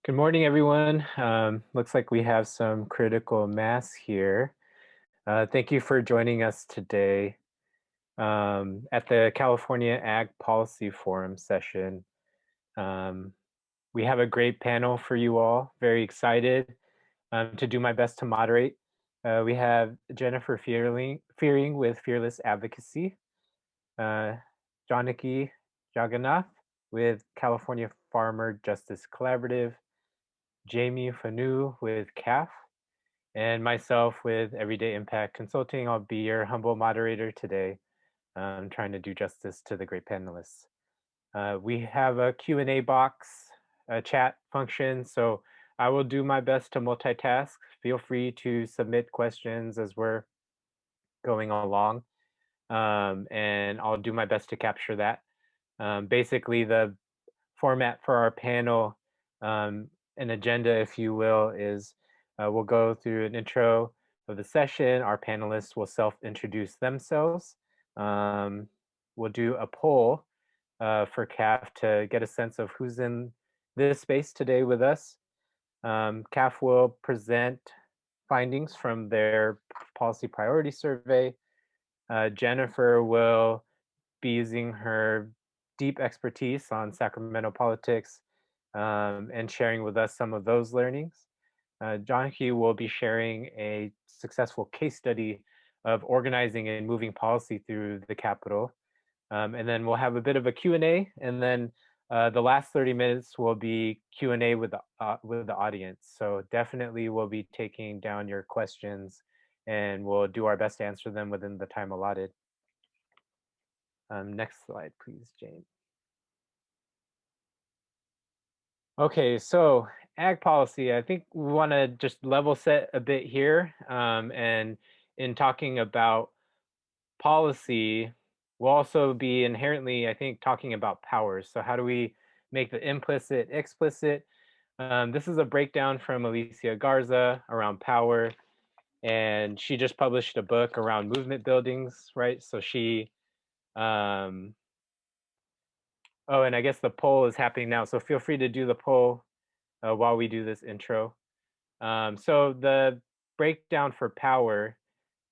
Good morning, everyone. Looks like we have some critical mass here. Thank you for joining us today at the California Ag Policy Forum session. Um, we have a great panel for you all. Very excited to do my best to moderate. We have Jennifer Fearing with Fearless Advocacy, uh, Janaki Jagannath with California Farmer Justice Collaborative, Jamie Fanous with CAFF, and myself with Everyday Impact Consulting. I'll be your humble moderator today, trying to do justice to the great panelists. We have a Q&A box, a chat function, so I will do my best to multitask. Feel free to submit questions as we're going along, and I'll do my best to capture that. Basically, the format for our panel, an agenda, if you will, is we'll go through an intro of the session. Our panelists will self-introduce themselves. We'll do a poll for CAFF to get a sense of who's in this space today with us. CAFF will present findings from their policy priority survey. Jennifer will be using her deep expertise on Sacramento politics and sharing with us some of those learnings. Janaki will be sharing a successful case study of organizing and moving policy through the Capitol. And then we'll have a bit of a Q&A, and then the last 30 minutes will be Q&A with the audience. So definitely we'll be taking down your questions, and we'll do our best to answer them within the time allotted. Next slide, please, Jane. Okay, so ag policy, I think we want to just level set a bit here. And in talking about policy, we'll also be inherently, I think, talking about powers. So how do we make the implicit explicit? This is a breakdown from Alicia Garza around power. And she just published a book around movement buildings, right? So she, oh, and I guess the poll is happening now. So feel free to do the poll while we do this intro. So the breakdown for power,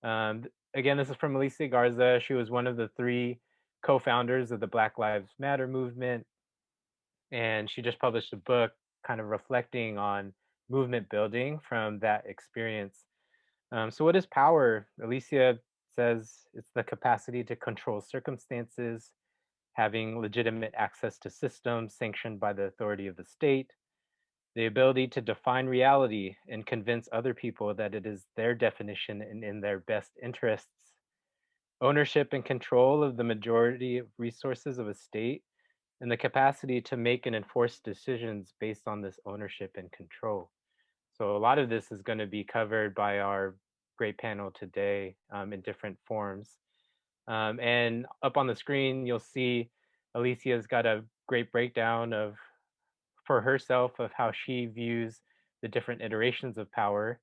again, this is from Alicia Garza. She was one of the three co-founders of the Black Lives Matter movement. And she just published a book kind of reflecting on movement building from that experience. So what is power? Alicia says it's the capacity to control circumstances, having legitimate access to systems sanctioned by the authority of the state, the ability to define reality and convince other people that it is their definition and in their best interests, ownership and control of the majority of resources of a state, and the capacity to make and enforce decisions based on this ownership and control. So a lot of this is going to be covered by our great panel today in different forms. And up on the screen, you'll see Alicia's got a great breakdown for herself of how she views the different iterations of power.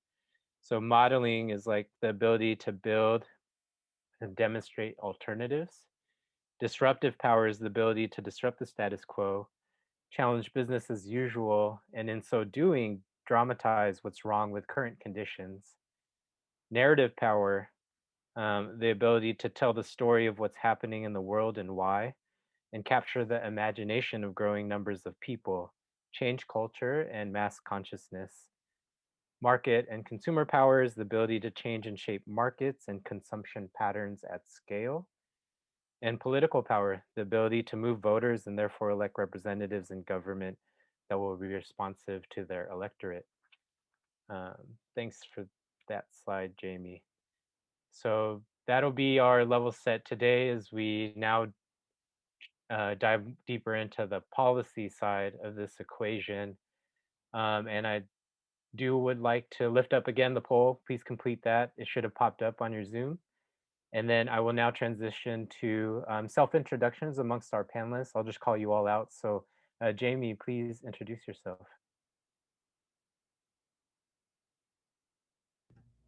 So modeling is like the ability to build and demonstrate alternatives. Disruptive power is the ability to disrupt the status quo, challenge business as usual, and in so doing, dramatize what's wrong with current conditions. Narrative power, the ability to tell the story of what's happening in the world and why, and capture the imagination of growing numbers of people, change culture, and mass consciousness. Market and consumer power is the ability to change and shape markets and consumption patterns at scale. And political power, the ability to move voters and therefore elect representatives in government that will be responsive to their electorate. Thanks for that slide, Jamie. So that'll be our level set today as we now dive deeper into the policy side of this equation. And I would like to lift up again the poll. Please complete that. It should have popped up on your Zoom. And then I will now transition to self-introductions amongst our panelists. I'll just call you all out. So Jamie, please introduce yourself.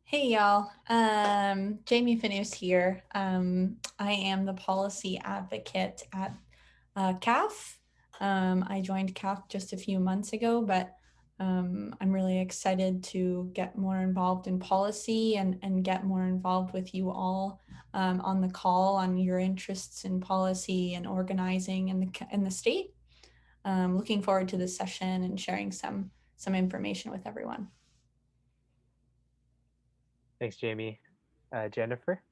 Hey y'all, Jamie Fanous here. I am the policy advocate at CAFF. I joined CAFF just a few months ago, but I'm really excited to get more involved in policy and get more involved with you all on the call on your interests in policy and organizing in the state. Looking forward to this session and sharing some information with everyone. Thanks, Jamie. Jennifer?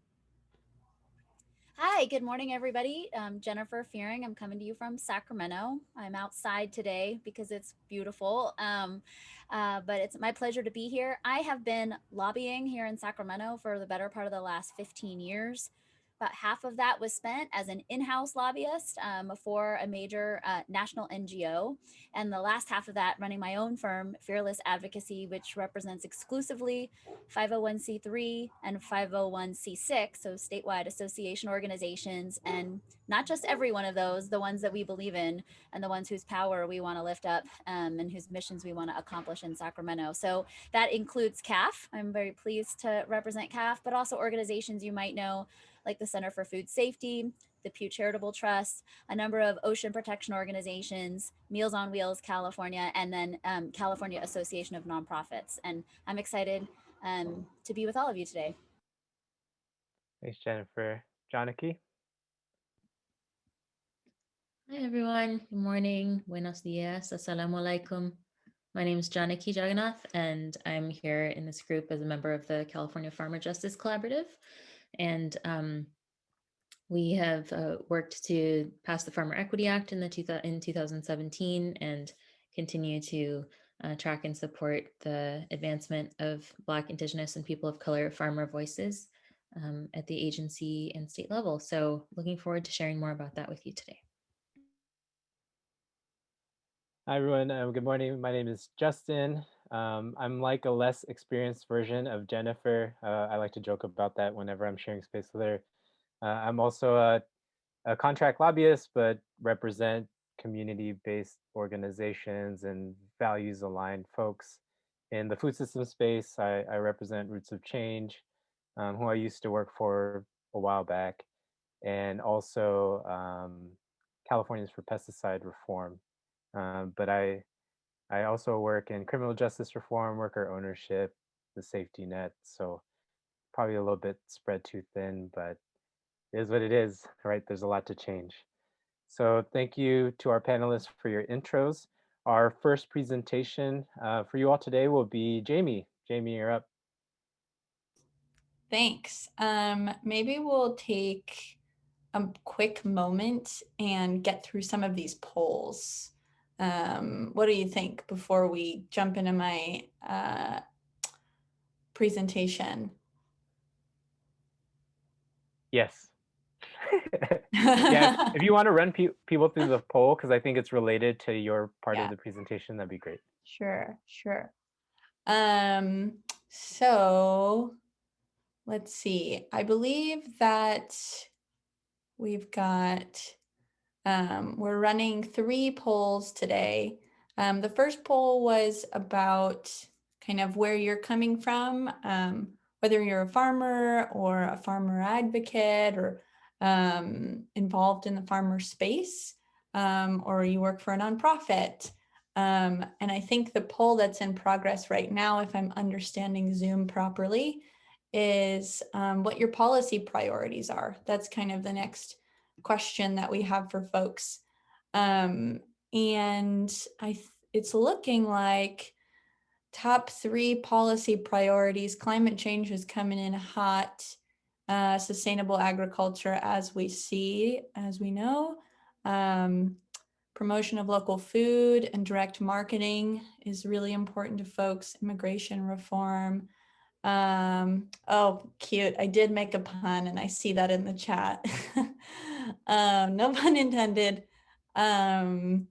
Hi, good morning, everybody. Jennifer Fearing. I'm coming to you from Sacramento. I'm outside today because it's beautiful, but it's my pleasure to be here. I have been lobbying here in Sacramento for the better part of the last 15 years. About half of that was spent as an in-house lobbyist for a major national NGO, and the last half of that running my own firm, Fearless Advocacy, which represents exclusively 501c3 and 501c6, so statewide association organizations, and not just every one of those, the ones that we believe in and the ones whose power we want to lift up and whose missions we want to accomplish in Sacramento. So that includes CAFF. I'm very pleased to represent CAFF, but also organizations you might know like the Center for Food Safety, the Pew Charitable Trust, a number of ocean protection organizations, Meals on Wheels California, and then California Association of Nonprofits. And I'm excited to be with all of you today. Thanks, Jennifer. Janaki? Hi everyone, good morning, buenos dias, assalamu alaikum. My name is Janaki Jagannath, and I'm here in this group as a member of the California Farmer Justice Collaborative. And we have worked to pass the Farmer Equity Act in 2017 and continue to track and support the advancement of Black, Indigenous, and people of color farmer voices at the agency and state level. So looking forward to sharing more about that with you today. Hi, everyone. Good morning. My name is Justin. I'm like a less experienced version of Jennifer. I like to joke about that whenever I'm sharing space with her. I'm also a contract lobbyist, but represent community-based organizations and values-aligned folks. In the food system space, I represent Roots of Change, who I used to work for a while back, and also Californians for Pesticide Reform. But I also work in criminal justice reform, worker ownership, the safety net. So probably a little bit spread too thin, but it is what it is, right? There's a lot to change. So thank you to our panelists for your intros. Our first presentation for you all today will be Jamie. Jamie, you're up. Thanks. Maybe we'll take a quick moment and get through some of these polls. What do you think before we jump into my presentation? Yes. Yeah, if you want to run people through the poll, because I think it's related to your part of the presentation, that'd be great. Sure. So let's see. I believe that we've got, we're running 3 polls today. The first poll was about kind of where you're coming from, whether you're a farmer or a farmer advocate or involved in the farmer space, or you work for a nonprofit. And I think the poll that's in progress right now, if I'm understanding Zoom properly, is what your policy priorities are. That's kind of the next question that we have for folks. And it's looking like top 3 policy priorities: climate change is coming in hot, sustainable agriculture as we know, promotion of local food and direct marketing is really important to folks, immigration reform. Oh, cute. I did make a pun and I see that in the chat. No pun intended. Farmland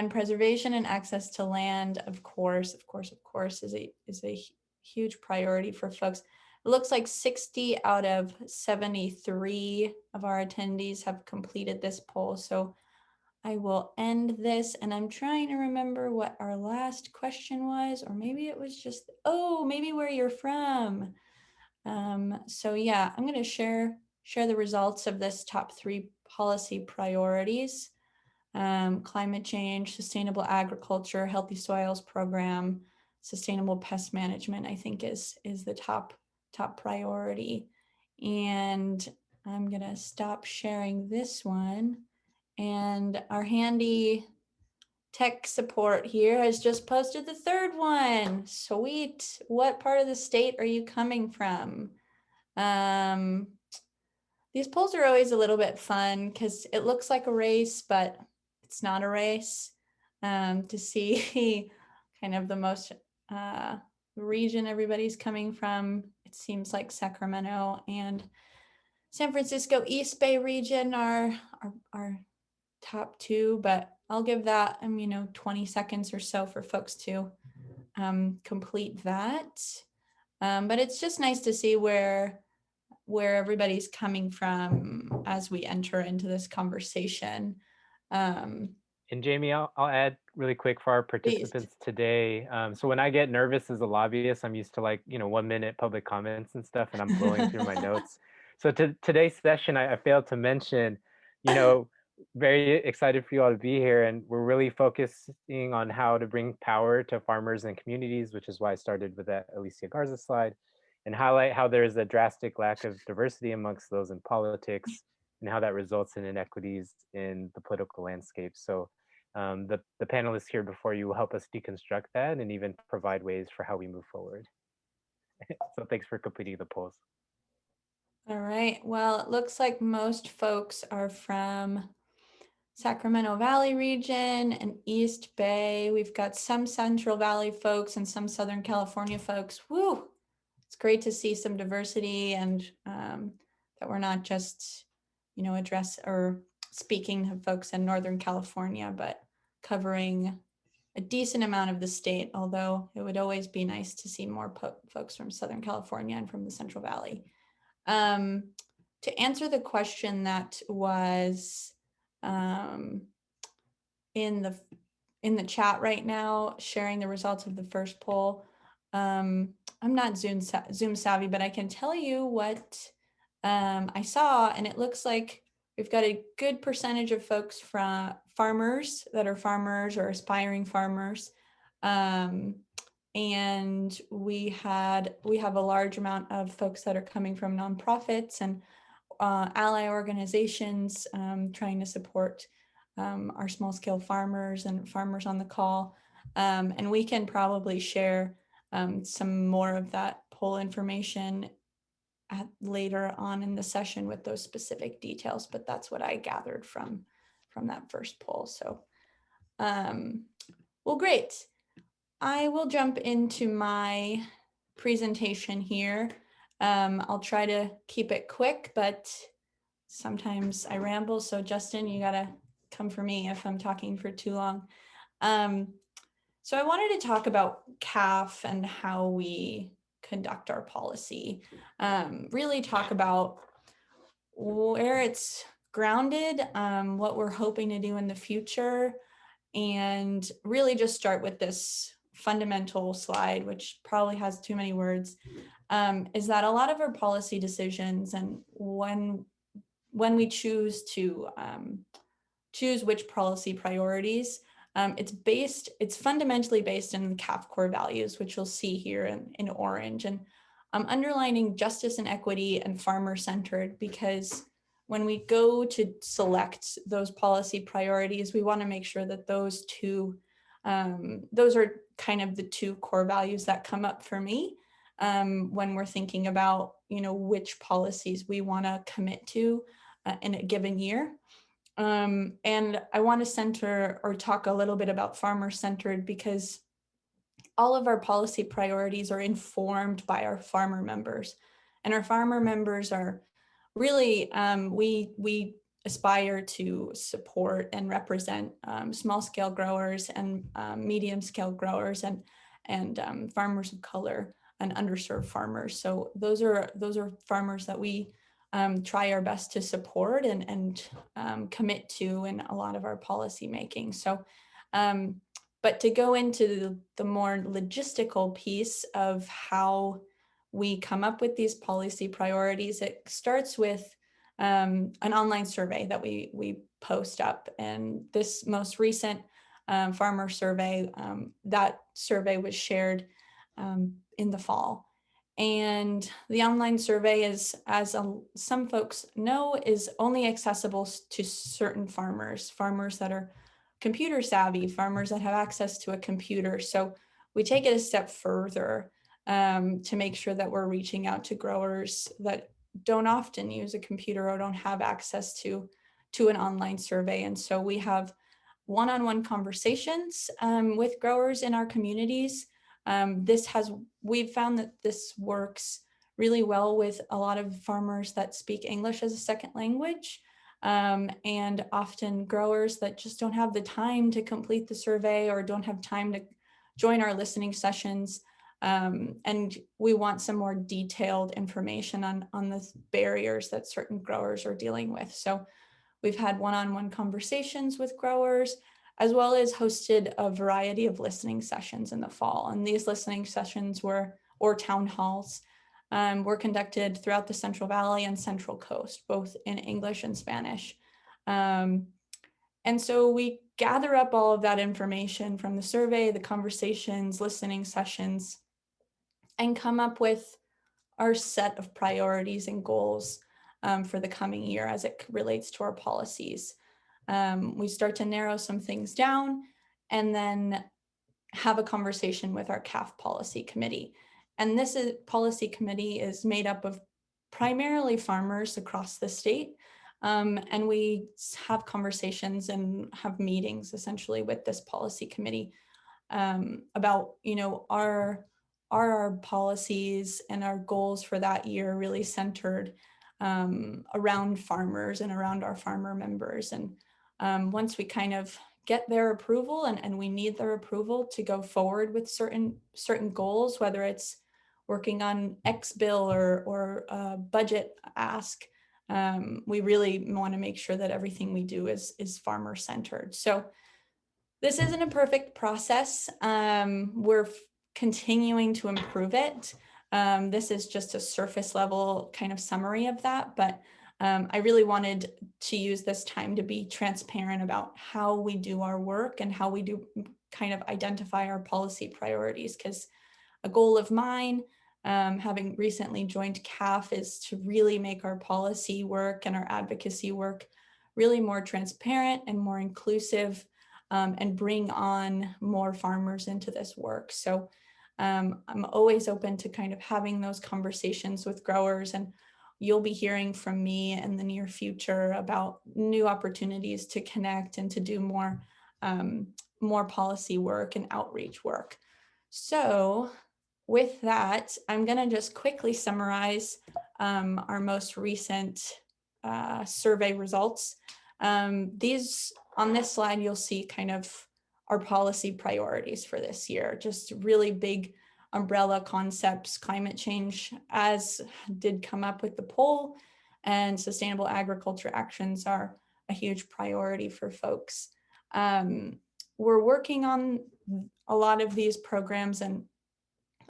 preservation and access to land, of course, is a huge priority for folks. It looks like 60 out of 73 of our attendees have completed this poll. So I will end this, and I'm trying to remember what our last question was, or maybe it was just, maybe where you're from. So yeah, I'm going to share the results of this top 3 policy priorities. climate change, sustainable agriculture, healthy soils program, sustainable pest management, I think is the top priority. And I'm gonna stop sharing this one. And our handy tech support here has just posted the third one. Sweet. What part of the state are you coming from? These polls are always a little bit fun because it looks like a race, but it's not a race. To see kind of the most region everybody's coming from, it seems like Sacramento and San Francisco East Bay region are top two, but I'll give that 20 seconds or so for folks to complete that. But it's just nice to see where everybody's coming from as we enter into this conversation. And Jamie, I'll add really quick for our participants today. So when I get nervous as a lobbyist, I'm used to 1 minute public comments and stuff, and I'm blowing through my notes. So today's session, I failed to mention, very excited for you all to be here, and we're really focusing on how to bring power to farmers and communities, which is why I started with that Alicia Garza slide, and highlight how there's a drastic lack of diversity amongst those in politics and how that results in inequities in the political landscape. So the panelists here before you will help us deconstruct that and even provide ways for how we move forward. So thanks for completing the polls. All right, well, it looks like most folks are from Sacramento Valley region and East Bay. We've got some Central Valley folks and some Southern California folks. Woo! It's great to see some diversity and that we're not just, speaking to folks in Northern California, but covering a decent amount of the state, although it would always be nice to see more folks from Southern California and from the Central Valley. To answer the question that was in the chat right now, sharing the results of the first poll. I'm not Zoom savvy, but I can tell you what I saw, and it looks like we've got a good percentage of folks from farmers that are farmers or aspiring farmers. And we have a large amount of folks that are coming from nonprofits and ally organizations trying to support our small scale farmers and farmers on the call. And we can probably share some more of that poll information later on in the session with those specific details, but that's what I gathered from that first poll. So, well, great. I will jump into my presentation here. I'll try to keep it quick, but sometimes I ramble. So Justin, you gotta come for me if I'm talking for too long. So I wanted to talk about CAFF and how we conduct our policy. Really talk about where it's grounded, what we're hoping to do in the future, and really just start with this fundamental slide, which probably has too many words, is that a lot of our policy decisions and when we choose to choose which policy priorities, it's fundamentally based in the CAFF core values, which you'll see here in orange. And I'm underlining justice and equity and farmer-centered because when we go to select those policy priorities, we want to make sure that those are kind of the two core values that come up for me when we're thinking about, which policies we want to commit to in a given year. And I want to center or talk a little bit about farmer-centered because all of our policy priorities are informed by our farmer members. And our farmer members are really, we aspire to support and represent small-scale growers and medium-scale growers and farmers of color and underserved farmers. So those are farmers that we try our best to support and commit to in a lot of our policy making. So, but to go into the more logistical piece of how we come up with these policy priorities, it starts with an online survey that we post up. And this most recent farmer survey, that survey was shared in the fall. And the online survey is, as some folks know, is only accessible to certain farmers that are computer savvy, farmers that have access to a computer. So we take it a step further to make sure that we're reaching out to growers that don't often use a computer or don't have access to an online survey. And so we have one-on-one conversations with growers in our communities. We've found that this works really well with a lot of farmers that speak English as a second language, and often growers that just don't have the time to complete the survey or don't have time to join our listening sessions. And we want some more detailed information on the barriers that certain growers are dealing with. So we've had one-on-one conversations with growers, as well as hosted a variety of listening sessions in the fall. And these listening sessions or town halls, were conducted throughout the Central Valley and Central Coast, both in English and Spanish. And so we gather up all of that information from the survey, the conversations, listening sessions, and come up with our set of priorities and goals for the coming year as it relates to our policies. We start to narrow some things down and then have a conversation with our CAFF policy committee. And this policy committee is made up of primarily farmers across the state. And we have conversations and have meetings essentially with this policy committee about, are our policies and our goals for that year really centered around farmers and around our farmer members. And once we kind of get their approval, and we need their approval to go forward with certain goals, whether it's working on X bill or budget ask, we really want to make sure that everything we do is farmer centered. So this isn't a perfect process. We're continuing to improve it. This is just a surface level kind of summary of that, but I really wanted to use this time to be transparent about how we do our work and how we do kind of identify our policy priorities, because a goal of mine, having recently joined CAFF, is to really make our policy work and our advocacy work really more transparent and more inclusive, and bring on more farmers into this work. So I'm always open to kind of having those conversations with growers, and you'll be hearing from me in the near future about new opportunities to connect and to do more policy work and outreach work. So with that, I'm going to just quickly summarize our most recent survey results. These on this slide, you'll see kind of our policy priorities for this year, just really big umbrella concepts. Climate change, as did come up with the poll, and sustainable agriculture actions are a huge priority for folks. We're working on a lot of these programs, and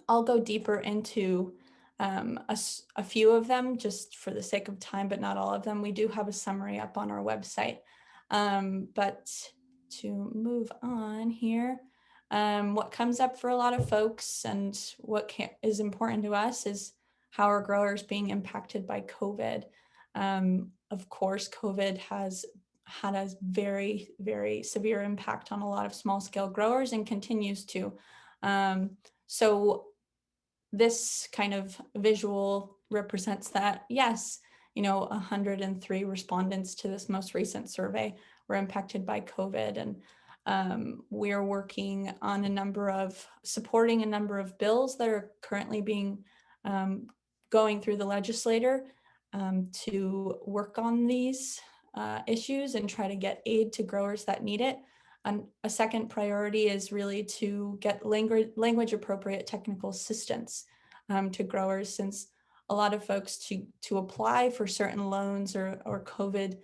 I'll go deeper into a few of them just for the sake of time, but not all of them. We do have a summary up on our website. But to move on here, what comes up for a lot of folks and what is important to us is how are growers being impacted by COVID. Of course, COVID has had a very, very severe impact on a lot of small scale growers and continues to. So this kind of visual represents that, yes, 103 respondents to this most recent survey were impacted by COVID. And we're working on supporting a number of bills that are currently going through the legislature to work on these issues and try to get aid to growers that need it. And a second priority is really to get language appropriate technical assistance to growers, since a lot of folks to apply for certain loans or COVID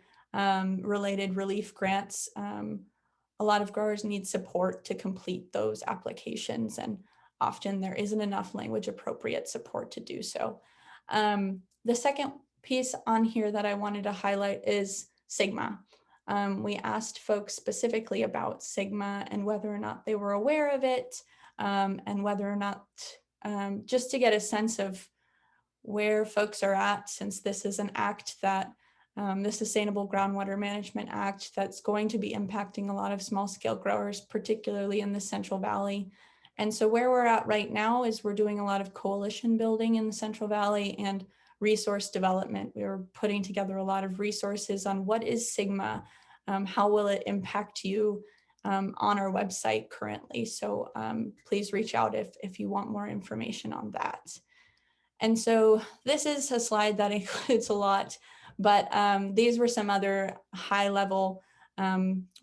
related relief grants, a lot of growers need support to complete those applications, and often there isn't enough language appropriate support to do so. The second piece on here that I wanted to highlight is SIGMA. We asked folks specifically about Sigma and whether or not they were aware of it, and whether or not, just to get a sense of where folks are at, since this is an act that, the Sustainable Groundwater Management Act, that's going to be impacting a lot of small scale growers, particularly in the Central Valley. And so where we're at right now is we're doing a lot of coalition building in the Central Valley and resource development. We are putting together a lot of resources on what is Sigma, how will it impact you, on our website currently. So please reach out if you want more information on that. And so this is a slide that includes a lot, but these were some other high level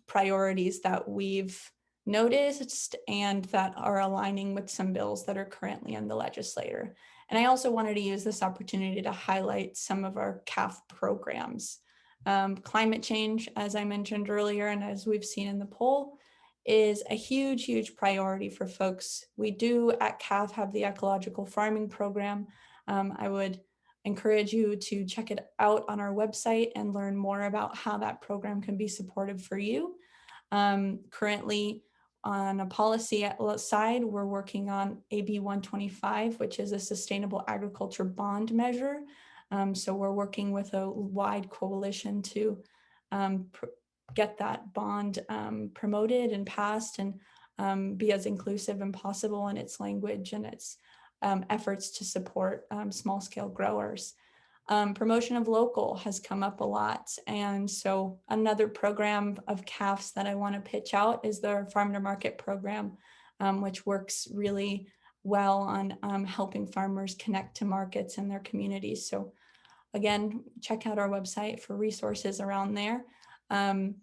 priorities that we've noticed and that are aligning with some bills that are currently in the legislature. And I also wanted to use this opportunity to highlight some of our CAFF programs. Climate change, as I mentioned earlier, and as we've seen in the poll, is a huge, huge priority for folks. We do at CAFF have the ecological farming program. I would encourage you to check it out on our website and learn more about how that program can be supportive for you. Currently, on a policy side, we're working on AB 125, which is a sustainable agriculture bond measure. So we're working with a wide coalition to get that bond promoted and passed, and be as inclusive as possible in its language and its efforts to support small scale growers. Promotion of local has come up a lot. And so another program of CAFF's that I want to pitch out is the Farm to Market program, which works really well on helping farmers connect to markets in their communities. So again, check out our website for resources around there. A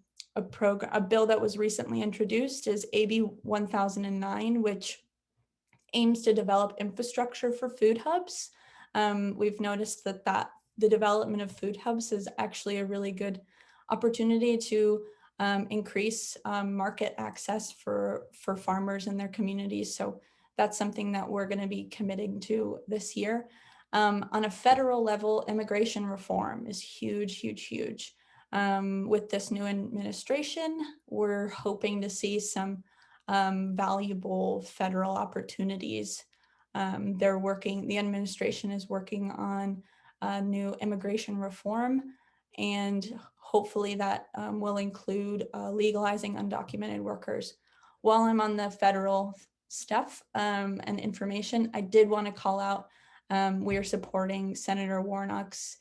bill that was recently introduced is AB 1009, which aims to develop infrastructure for food hubs. We've noticed that the development of food hubs is actually a really good opportunity to increase market access for farmers in their communities. So that's something that we're going to be committing to this year. On a federal level, immigration reform is huge, huge, huge. With this new administration, we're hoping to see some valuable federal opportunities. The administration is working on new immigration reform, and hopefully that will include legalizing undocumented workers. While I'm on the federal stuff and information, I did want to call out, we are supporting Senator Warnock's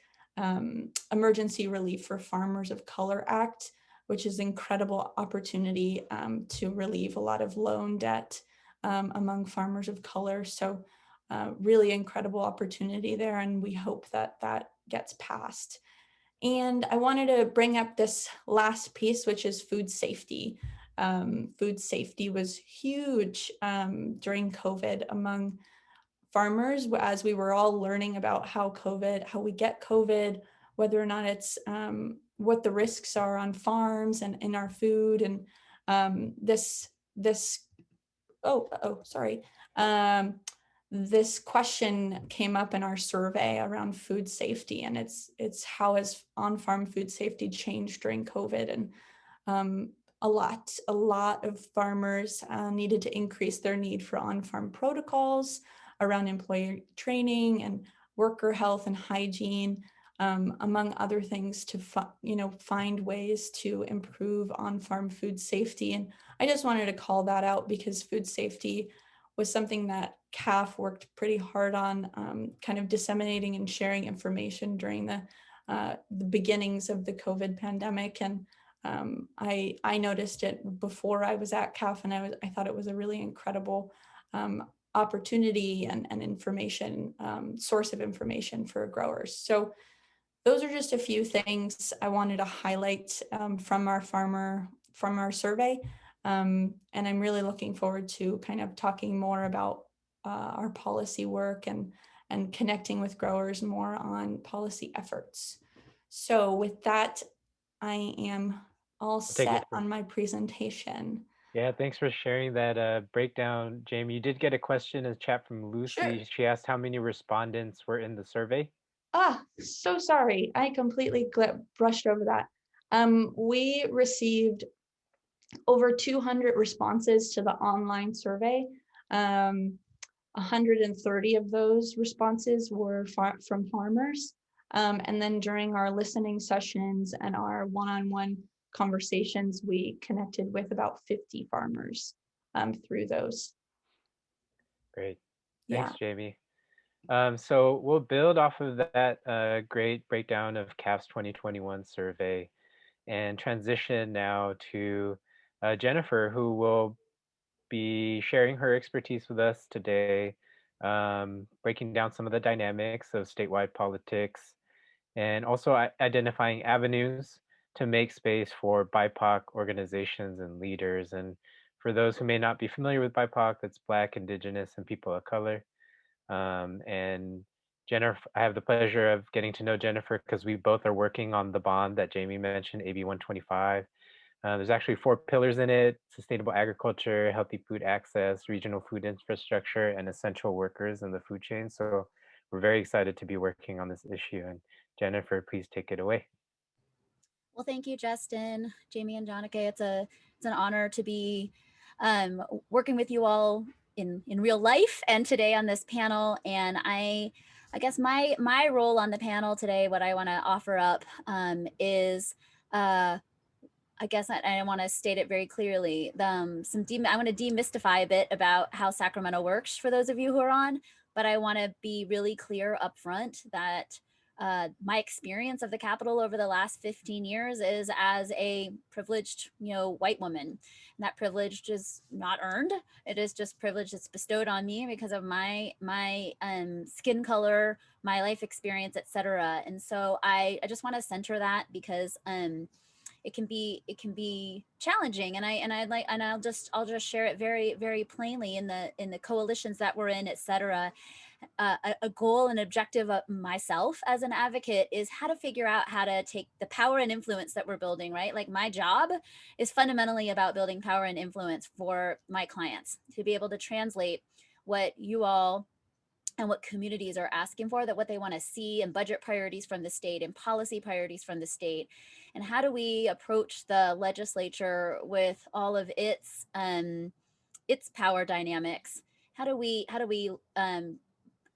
Emergency Relief for Farmers of Color Act, which is an incredible opportunity to relieve a lot of loan debt among farmers of color. So really incredible opportunity there, and we hope that that gets passed. And I wanted to bring up this last piece, which is food safety. Food safety was huge during COVID among farmers, as we were all learning about how we get COVID, whether or not it's what the risks are on farms and in our food. And this question came up in our survey around food safety, and it's how has on-farm food safety changed during COVID. And a lot of farmers needed to increase their need for on-farm protocols around employee training and worker health and hygiene, among other things, to find ways to improve on-farm food safety. And I just wanted to call that out because food safety was something that CAFF worked pretty hard on, kind of disseminating and sharing information during the beginnings of the COVID pandemic. And I noticed it before I was at CAFF, and I thought it was a really incredible opportunity and information, source of information for growers. So those are just a few things I wanted to highlight from our survey. And I'm really looking forward to kind of talking more about our policy work and connecting with growers more on policy efforts. So with that, I am all set on my presentation. Yeah, thanks for sharing that breakdown, Jamie. You did get a question in the chat from Lucy. Sure. She asked how many respondents were in the survey. So sorry. I completely brushed over that. We received over 200 responses to the online survey. 130 of those responses were from farmers. And then during our listening sessions and our one-on-one conversations, we connected with about 50 farmers through those. Great. Yeah. Thanks, Jamie. So we'll build off of that great breakdown of CAFF's 2021 survey and transition now to Jennifer, who will be sharing her expertise with us today, breaking down some of the dynamics of statewide politics, and also identifying avenues to make space for BIPOC organizations and leaders. And for those who may not be familiar with BIPOC, that's Black, Indigenous, and people of color. And Jennifer, I have the pleasure of getting to know Jennifer because we both are working on the bond that Jamie mentioned, AB 125. There's actually 4 pillars in it: sustainable agriculture, healthy food access, regional food infrastructure, and essential workers in the food chain. So we're very excited to be working on this issue. And Jennifer, please take it away. Well, thank you, Justin, Jamie, and Janaki. It's an honor to be working with you all in real life and today on this panel. And I guess my role on the panel today, what I want to offer up is I guess I want to state it very clearly. I want to demystify a bit about how Sacramento works for those of you who are on, but I want to be really clear up front that my experience of the Capitol over the last 15 years is as a privileged, white woman. And that privilege is not earned. It is just privilege that's bestowed on me because of my skin color, my life experience, etc. And so I just want to center that because it can be challenging, and I'll just share it very, very plainly in the coalitions that we're in, etc. A goal and objective of myself as an advocate is how to figure out how to take the power and influence that we're building, right? Like my job is fundamentally about building power and influence for my clients to be able to translate what you all and what communities are asking for, that what they want to see, and budget priorities from the state and policy priorities from the state. And how do we approach the legislature with all of its power dynamics? How do we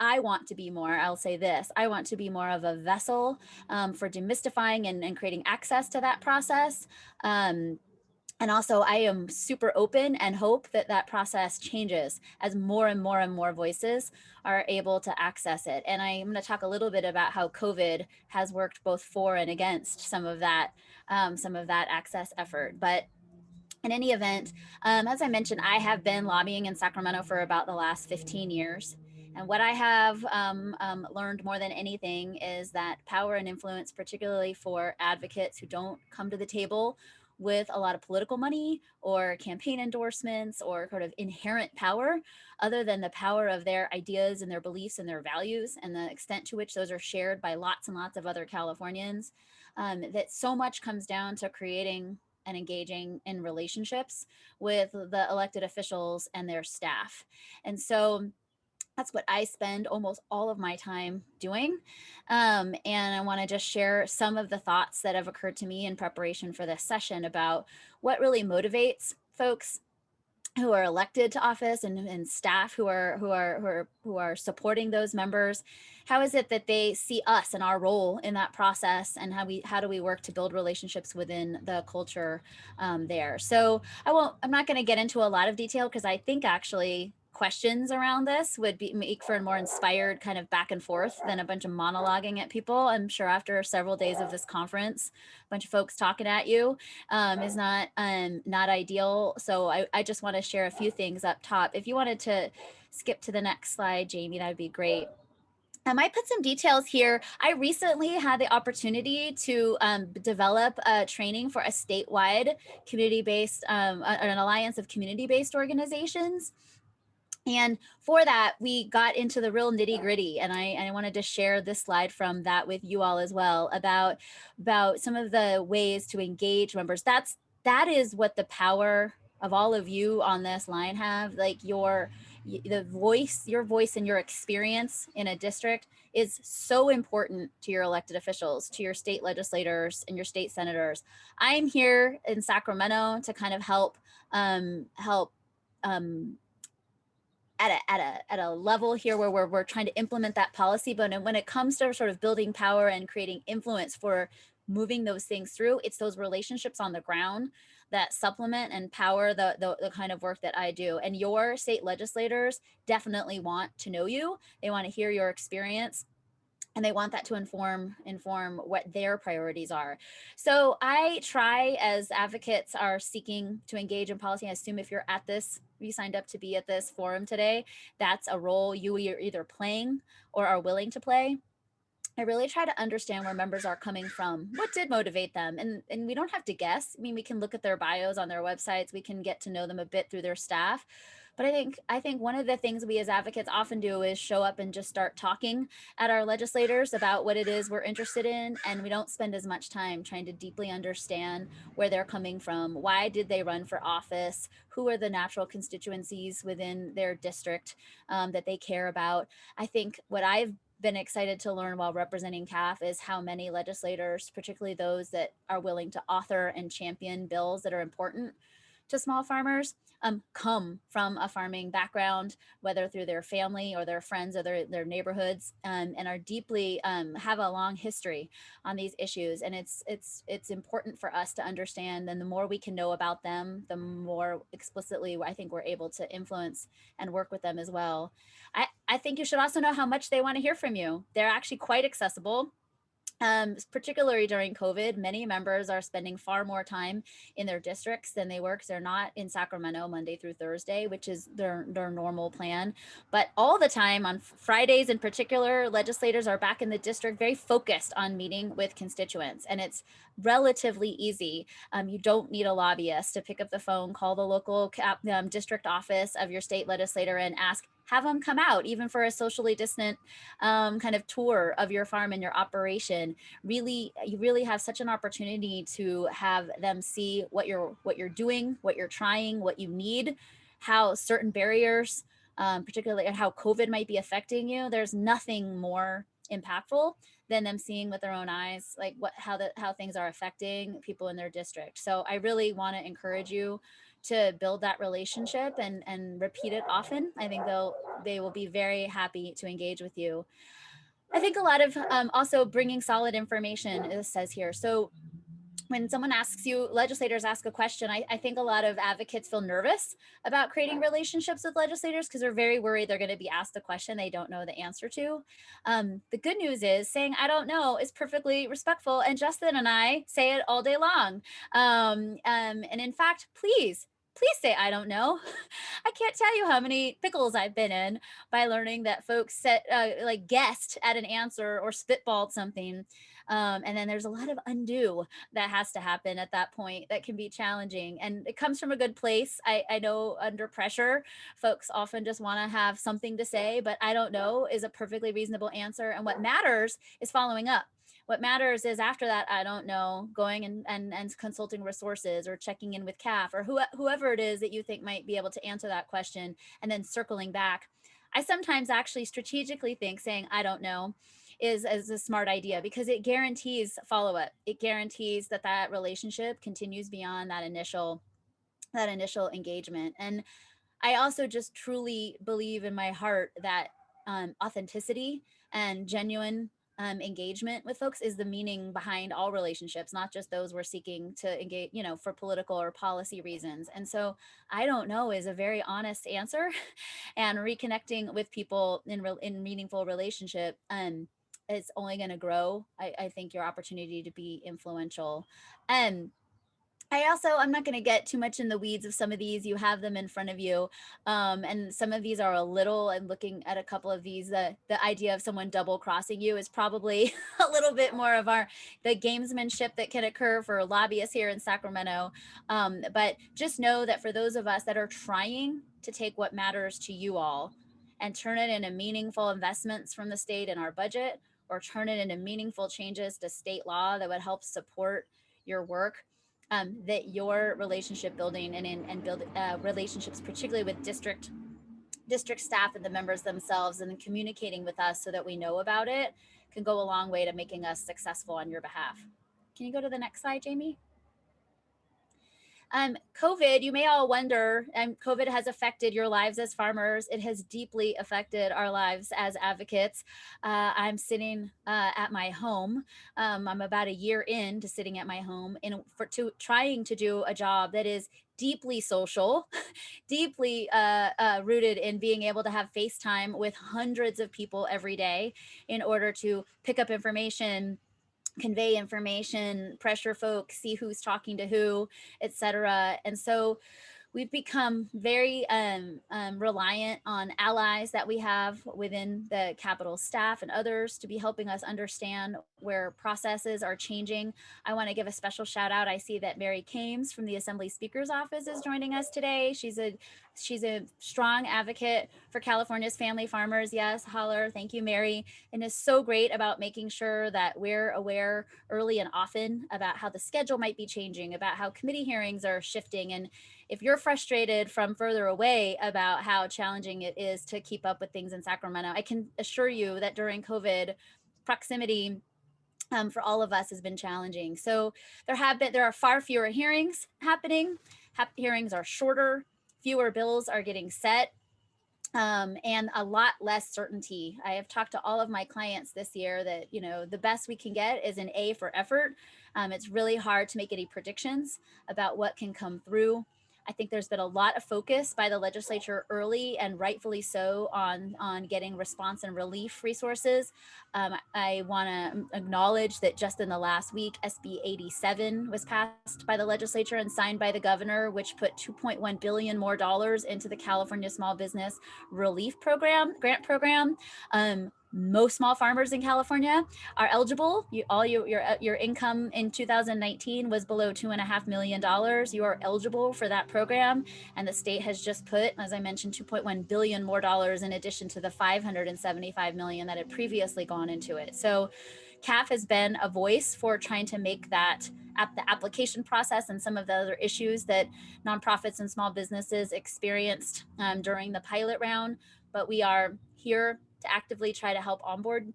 I want to be more, I'll say this, I want to be more of a vessel for demystifying and creating access to that process. And also, I am super open and hope that that process changes as more and more and more voices are able to access it. And I'm going to talk a little bit about how COVID has worked both for and against some of that access effort. But in any event, as I mentioned, I have been lobbying in Sacramento for about the last 15 years. And what I have learned more than anything is that power and influence, particularly for advocates who don't come to the table with a lot of political money or campaign endorsements or sort of inherent power, other than the power of their ideas and their beliefs and their values and the extent to which those are shared by lots and lots of other Californians, that so much comes down to creating and engaging in relationships with the elected officials and their staff. And so that's what I spend almost all of my time doing. And I want to just share some of the thoughts that have occurred to me in preparation for this session about what really motivates folks who are elected to office and staff who are supporting those members. How is it that they see us and our role in that process, and how do we work to build relationships within the culture there? So I'm not going to get into a lot of detail because I think actually questions around this would make for a more inspired kind of back and forth than a bunch of monologuing at people. I'm sure after several days of this conference, a bunch of folks talking at you is not ideal. So I just want to share a few things up top. If you wanted to skip to the next slide, Jamie, that would be great. I might put some details here. I recently had the opportunity to develop a training for a statewide community-based, an alliance of community-based organizations. And for that, we got into the real nitty gritty. And I wanted to share this slide from that with you all as well about some of the ways to engage members. That is what the power of all of you on this line have. Like your your voice and your experience in a district is so important to your elected officials, to your state legislators and your state senators. I'm here in Sacramento to kind of help help at a level here where we're trying to implement that policy. But when it comes to sort of building power and creating influence for moving those things through, it's those relationships on the ground that supplement and power the kind of work that I do. And your state legislators definitely want to know you. They want to hear your experience, and they want that to inform what their priorities are. So I try, as advocates are seeking to engage in policy, I assume if you're at this, you signed up to be at this forum today, that's a role you are either playing or are willing to play. I really try to understand where members are coming from. What did motivate them? And we don't have to guess. I mean, we can look at their bios on their websites. We can get to know them a bit through their staff. But I think one of the things we as advocates often do is show up and just start talking at our legislators about what it is we're interested in. And we don't spend as much time trying to deeply understand where they're coming from. Why did they run for office? Who are the natural constituencies within their district that they care about? I think what I've been excited to learn while representing CAFF is how many legislators, particularly those that are willing to author and champion bills that are important to small farmers, come from a farming background, whether through their family or their friends or their neighborhoods, and are deeply have a long history on these issues. And it's important for us to understand, and the more we can know about them, the more explicitly I think we're able to influence and work with them as well. I think you should also know how much they want to hear from you. They're actually quite accessible. Particularly during COVID, many members are spending far more time in their districts than they were, because they're not in Sacramento Monday through Thursday, which is their normal plan. But all the time on Fridays in particular, legislators are back in the district, very focused on meeting with constituents. And it's relatively easy. You don't need a lobbyist to pick up the phone, call the local district office of your state legislator and have them come out, even for a socially distant kind of tour of your farm and your operation. You really have such an opportunity to have them see what you're doing, what you're trying, what you need, how certain barriers, particularly how COVID might be affecting you. There's nothing more impactful than them seeing with their own eyes, like how things are affecting people in their district. So I really want to encourage you to build that relationship and repeat it often. I think they will be very happy to engage with you. I think a lot of also bringing solid information, it says here. So when someone asks you, legislators ask a question, I think a lot of advocates feel nervous about creating relationships with legislators because they're very worried they're going to be asked a question they don't know the answer to. The good news is saying, I don't know, is perfectly respectful. And Justin and I say it all day long. And in fact, please say, I don't know. I can't tell you how many pickles I've been in by learning that folks guessed at an answer or spitballed something. And then there's a lot of undo that has to happen at that point that can be challenging. And it comes from a good place. I know under pressure, folks often just want to have something to say, but I don't know is a perfectly reasonable answer. And what matters is following up. What matters is after that, I don't know, going and consulting resources or checking in with CAFF or whoever it is that you think might be able to answer that question, and then circling back. I sometimes actually strategically think saying, I don't know, is a smart idea because it guarantees follow-up. It guarantees that relationship continues beyond that initial engagement. And I also just truly believe in my heart that authenticity and genuine engagement with folks is the meaning behind all relationships, not just those we're seeking to engage, for political or policy reasons. And so I don't know is a very honest answer, and reconnecting with people in meaningful relationship is only going to grow. I think your opportunity to be influential. I'm not going to get too much in the weeds of some of these. You have them in front of you. And some of these are I'm looking at a couple of these, the idea of someone double crossing you is probably a little bit more of the gamesmanship that can occur for lobbyists here in Sacramento. But just know that for those of us that are trying to take what matters to you all and turn it into meaningful investments from the state in our budget, or turn it into meaningful changes to state law that would help support your work, that your relationship building and build relationships, particularly with district district staff and the members themselves, and then communicating with us so that we know about it can go a long way to making us successful on your behalf. Can you go to the next slide, Jamie? COVID, you may all wonder, COVID has affected your lives as farmers. It has deeply affected our lives as advocates. I'm sitting at my home. I'm about a year into sitting at my home trying to do a job that is deeply social, deeply rooted in being able to have FaceTime with hundreds of people every day in order to pick up information, convey information, pressure folks, see who's talking to who, etc. And so we've become very reliant on allies that we have within the Capitol staff and others to be helping us understand where processes are changing. I want to give a special shout out. I see that Mary Kames from the Assembly Speaker's Office is joining us today. She's a strong advocate for California's family farmers. Yes, holler. Thank you, Mary. And is so great about making sure that we're aware early and often about how the schedule might be changing, about how committee hearings are shifting. And if you're frustrated from further away about how challenging it is to keep up with things in Sacramento, I can assure you that during COVID, proximity for all of us has been challenging. So there are far fewer hearings happening. Hearings are shorter, fewer bills are getting set, and a lot less certainty. I have talked to all of my clients this year that, the best we can get is an A for effort. It's really hard to make any predictions about what can come through. I think there's been a lot of focus by the legislature early, and rightfully so, on getting response and relief resources. I want to acknowledge that just in the last week, SB 87 was passed by the legislature and signed by the governor, which put $2.1 billion more into the California Small Business Relief Program, grant program. Most small farmers in California are eligible. Your income in 2019 was below $2.5 million. You are eligible for that program, and the state has just put, as I mentioned, $2.1 billion more in addition to the $575 million that had previously gone into it. So CAFF has been a voice for trying to make that the application process and some of the other issues that nonprofits and small businesses experienced during the pilot round. But we are here to actively try to help onboard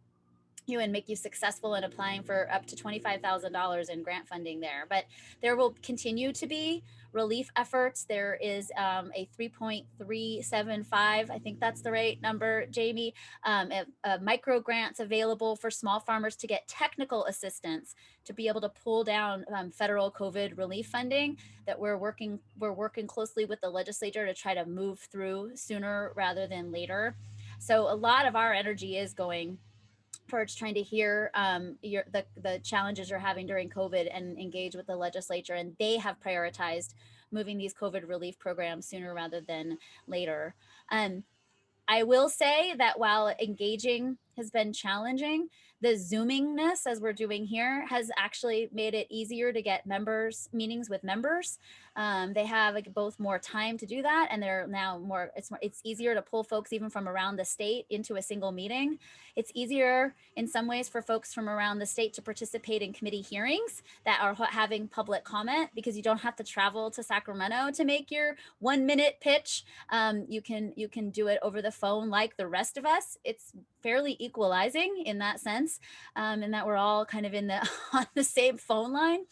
you and make you successful in applying for up to $25,000 in grant funding there. But there will continue to be relief efforts. There is a 3.375, I think that's the right number, Jamie, micro grants available for small farmers to get technical assistance to be able to pull down federal COVID relief funding that we're working closely with the legislature to try to move through sooner rather than later. So a lot of our energy is going towards trying to hear the challenges you're having during COVID and engage with the legislature. And they have prioritized moving these COVID relief programs sooner rather than later. I will say that while engaging has been challenging, the Zoomingness, as we're doing here, has actually made it easier to get meetings with members. They have both more time to do that, and they're now it's easier to pull folks even from around the state into a single meeting. It's easier in some ways for folks from around the state to participate in committee hearings that are having public comment, because you don't have to travel to Sacramento to make your 1-minute pitch. You can do it over the phone like the rest of us. It's fairly equalizing in that sense, and that we're all kind of on the same phone line.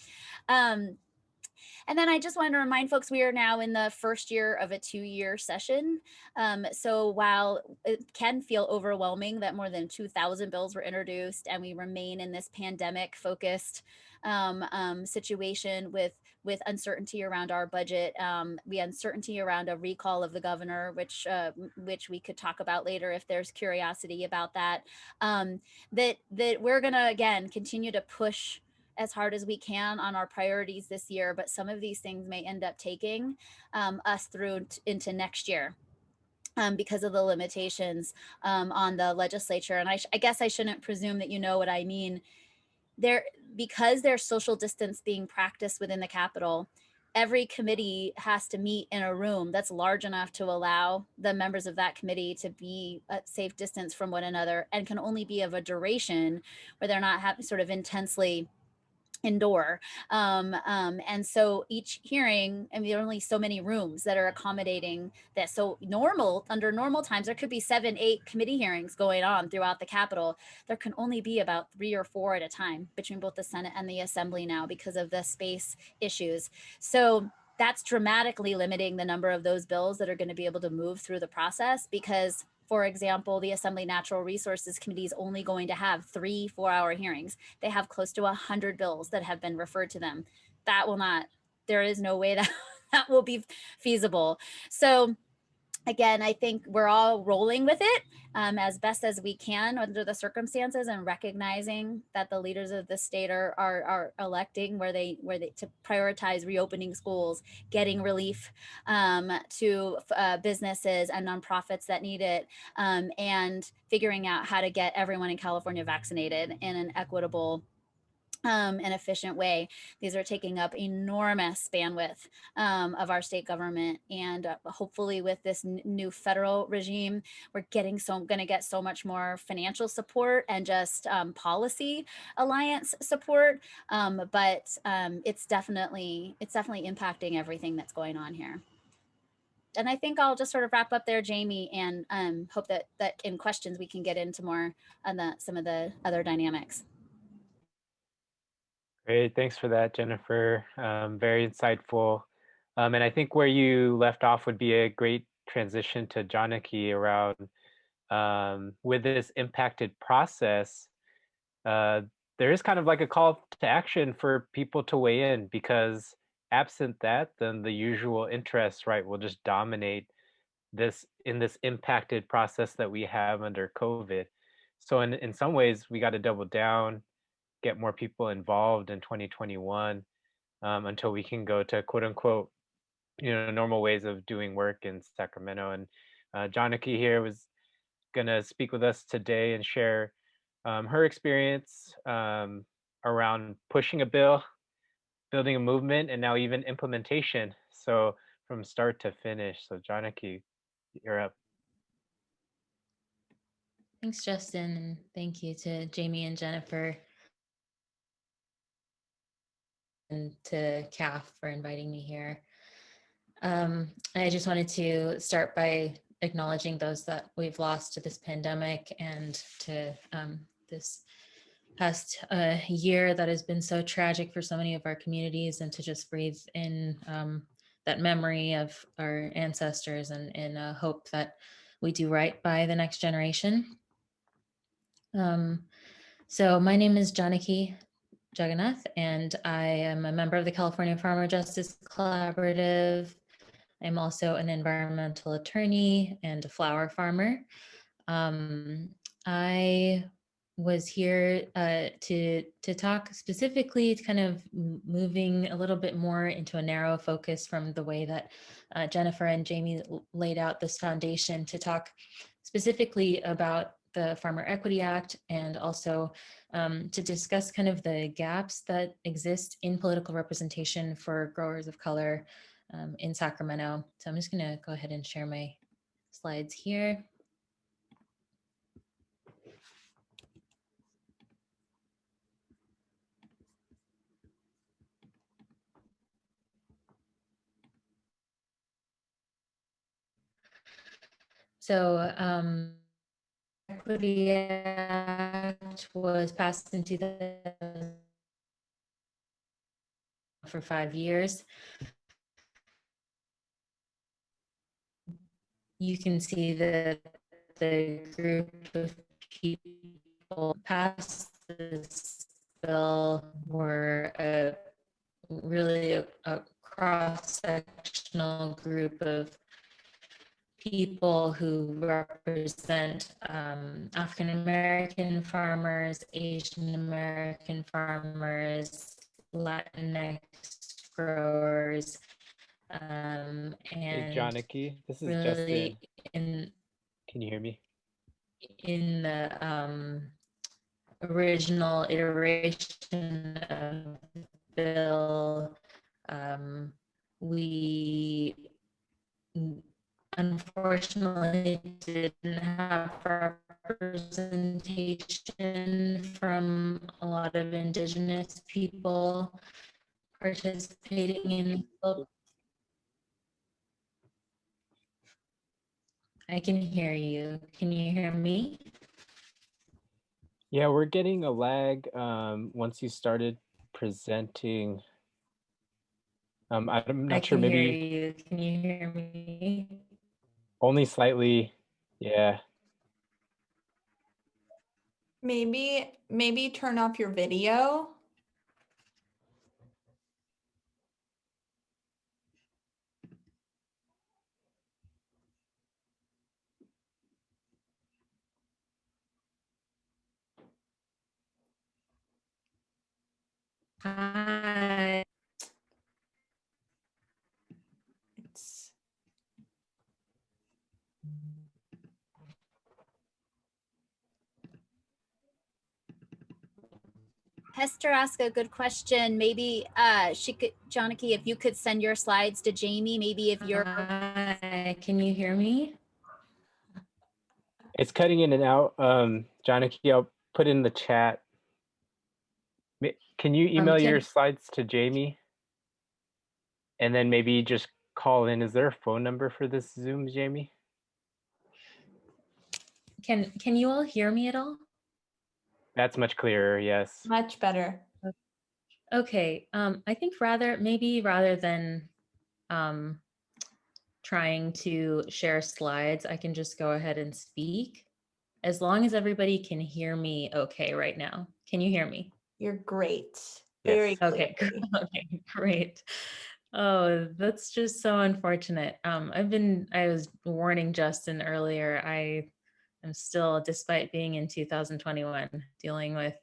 And then I just wanted to remind folks, we are now in the first year of a 2-year session. So while it can feel overwhelming that more than 2,000 bills were introduced and we remain in this pandemic focused situation with uncertainty around our budget, the uncertainty around a recall of the governor, which we could talk about later if there's curiosity about that, that we're gonna, again, continue to push as hard as we can on our priorities this year, but some of these things may end up taking us through into next year. Because of the limitations on the legislature. And I guess I shouldn't presume that you know what I mean. Because there's social distance being practiced within the Capitol, every committee has to meet in a room that's large enough to allow the members of that committee to be at safe distance from one another, and can only be of a duration where they're not sort of intensely indoor. And so each hearing, I mean, there are only so many rooms that are accommodating this. So under normal times, there could be 7, 8 committee hearings going on throughout the Capitol. There can only be about 3 or 4 at a time between both the Senate and the Assembly now because of the space issues. So that's dramatically limiting the number of those bills that are going to be able to move through the process, because for example, the Assembly Natural Resources Committee is only going to have 3 4-hour hearings. They have close to 100 bills that have been referred to them. That will not, there is no way that that will be feasible. So again, I think we're all rolling with it as best as we can under the circumstances, and recognizing that the leaders of the state are electing where they to prioritize reopening schools, getting relief to businesses and nonprofits that need it, and figuring out how to get everyone in California vaccinated in an equitable an efficient way. These are taking up enormous bandwidth of our state government, and hopefully with this new federal regime, we're going to get so much more financial support and just policy alliance support. But it's definitely impacting everything that's going on here. And I think I'll just sort of wrap up there, Jamie, and hope that in questions we can get into more on some of the other dynamics. Great, thanks for that, Jennifer. Very insightful. And I think where you left off would be a great transition to Janaki around with this impacted process. There is kind of like a call to action for people to weigh in, because absent that, then the usual interests, right, will just dominate this impacted process that we have under COVID. So in some ways, we got to double down, get more people involved in 2021 until we can go to quote unquote, normal ways of doing work in Sacramento. And Janaki here was going to speak with us today and share her experience around pushing a bill, building a movement, and now even implementation. So from start to finish. So Janaki, you're up. Thanks, Justin, and thank you to Jamie and Jennifer and to CAFF for inviting me here. I just wanted to start by acknowledging those that we've lost to this pandemic and to this past year that has been so tragic for so many of our communities, and to just breathe in that memory of our ancestors and hope that we do right by the next generation. So my name is Janaki Jagannath, and I am a member of the California Farmer Justice Collaborative. I'm also an environmental attorney and a flower farmer. I was here to talk specifically, kind of moving a little bit more into a narrow focus from the way that Jennifer and Jamie laid out this foundation, to talk specifically about the Farmer Equity Act, and also to discuss kind of the gaps that exist in political representation for growers of color in Sacramento. So I'm just going to go ahead and share my slides here. So Equity Act was passed in 2000 for 5 years. You can see that the group of people passed this bill were really a cross-sectional group of people who represent African American farmers, Asian American farmers, Latinx growers, and hey, Janaki, this is really Justin. Can you hear me? In the original iteration of the bill, we unfortunately didn't have representation from a lot of indigenous people participating in the. I can hear you. Can you hear me? Yeah, we're getting a lag once you started presenting. I'm I not sure, can hear maybe you. Can you hear me? only slightly. Yeah. Maybe turn off your video. Hi. It's Hester asked a good question. Maybe she could, Janaki, if you could send your slides to Jamie, maybe if you're. Hi. Can you hear me? It's cutting in and out. Janaki, I'll put in the chat. Can you email your slides to Jamie? And then maybe just call in. Is there a phone number for this Zoom, Jamie? Can you all hear me at all? That's much clearer, yes. much better. Okay. I think rather than trying to share slides, I can just go ahead and speak. As long as everybody can hear me okay right now. Can you hear me? You're great. Yes. Very Okay. clearly. Okay, great. Oh, that's just so unfortunate. I was warning Justin earlier. I am still, despite being in 2021, dealing with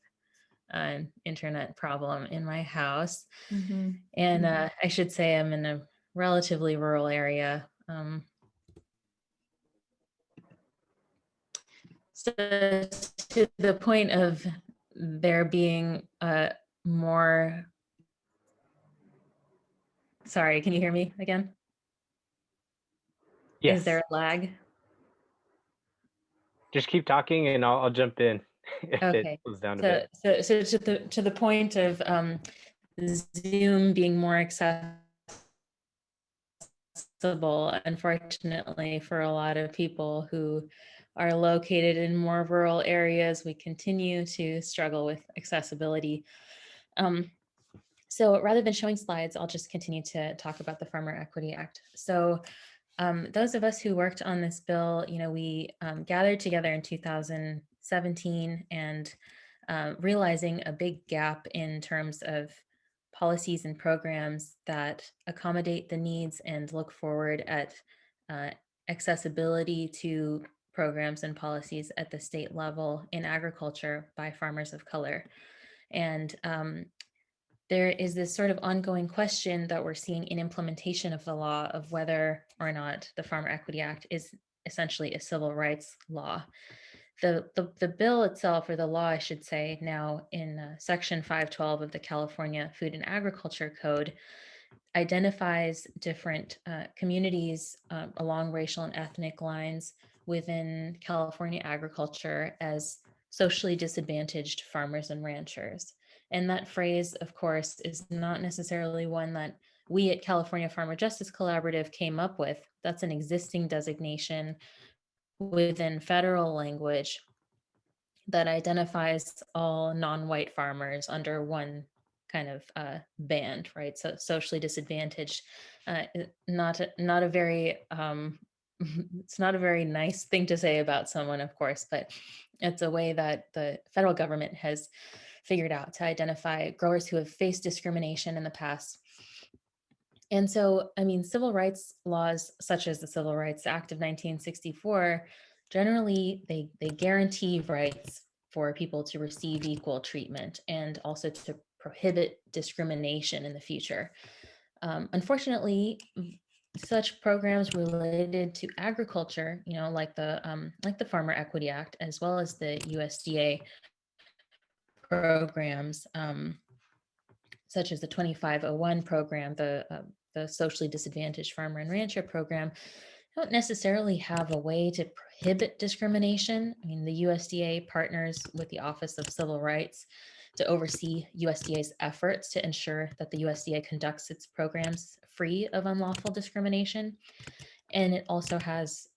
an internet problem in my house. Mm-hmm. And I should say I'm in a relatively rural area. So to the point of there being more. Sorry, can you hear me again? Yes. Is there a lag? Just keep talking and I'll jump in if Okay. it slows down a bit. So to the point of Zoom being more accessible, unfortunately, for a lot of people who are located in more rural areas, we continue to struggle with accessibility. So rather than showing slides, I'll just continue to talk about the Farmer Equity Act. So those of us who worked on this bill, we gathered together in 2017 and realizing a big gap in terms of policies and programs that accommodate the needs and look forward at accessibility to programs and policies at the state level in agriculture by farmers of color. And there is this sort of ongoing question that we're seeing in implementation of the law of whether or not the Farmer Equity Act is essentially a civil rights law. The bill itself, or the law, I should say, now in Section 512 of the California Food and Agriculture Code, identifies different communities along racial and ethnic lines within California agriculture as socially disadvantaged farmers and ranchers. And that phrase, of course, is not necessarily one that we at California Farmer Justice Collaborative came up with. That's an existing designation within federal language that identifies all non-white farmers under one kind of band, right? So socially disadvantaged, not a very it's not a very nice thing to say about someone, of course, but it's a way that the federal government has figured out to identify growers who have faced discrimination in the past. And so, I mean, civil rights laws, such as the Civil Rights Act of 1964, generally they guarantee rights for people to receive equal treatment and also to prohibit discrimination in the future. Unfortunately, such programs related to agriculture, like the Farmer Equity Act, as well as the USDA programs, such as the 2501 program, the socially disadvantaged farmer and rancher program, don't necessarily have a way to prohibit discrimination. I mean, the USDA partners with the Office of Civil Rights to oversee USDA's efforts to ensure that the USDA conducts its programs free of unlawful discrimination. And it also has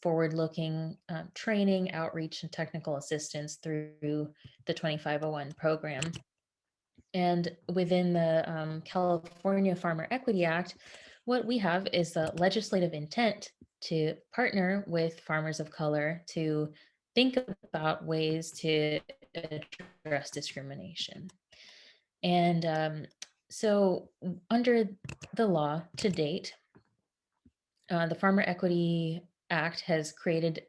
forward-looking training, outreach, and technical assistance through the 2501 program. And within the California Farmer Equity Act, what we have is the legislative intent to partner with farmers of color to think about ways to address discrimination. And so under the law to date, the Farmer Equity Act has created,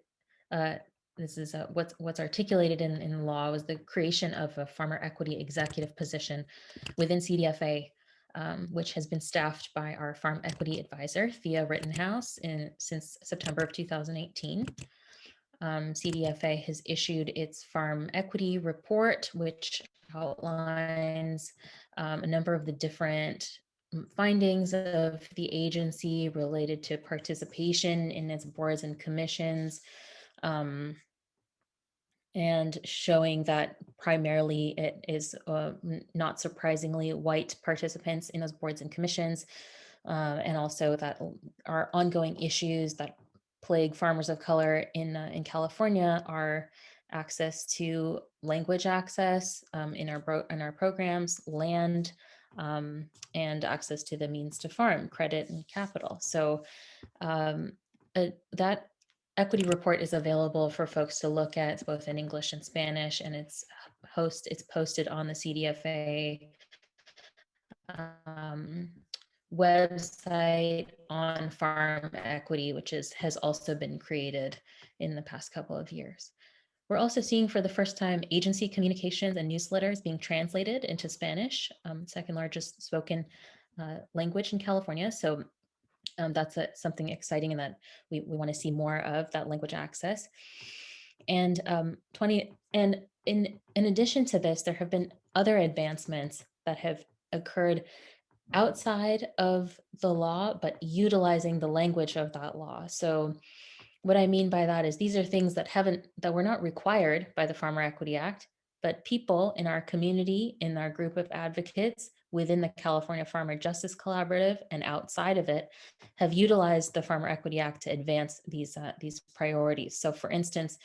this is what's articulated in law, was the creation of a farmer equity executive position within CDFA, which has been staffed by our farm equity advisor, Thea Rittenhouse, since September of 2018. CDFA has issued its farm equity report, which outlines a number of the different findings of the agency related to participation in its boards and commissions, and showing that primarily it is, not surprisingly, white participants in those boards and commissions, and also that our ongoing issues that plague farmers of color in California are access to language access in our programs, land, and access to the means to farm, credit and capital. So that equity report is available for folks to look at both in English and Spanish, and it's posted on the CDFA website on farm equity, which has also been created in the past couple of years. We're also seeing for the first time agency communications and newsletters being translated into Spanish, second largest spoken language in California. So that's something exciting, and that we want to see more of that language access. And in addition to this, there have been other advancements that have occurred outside of the law, but utilizing the language of that law. So what I mean by that is these are things that were not required by the Farmer Equity Act, but people in our community, in our group of advocates within the California Farmer Justice Collaborative and outside of it, have utilized the Farmer Equity Act to advance these priorities. So for instance,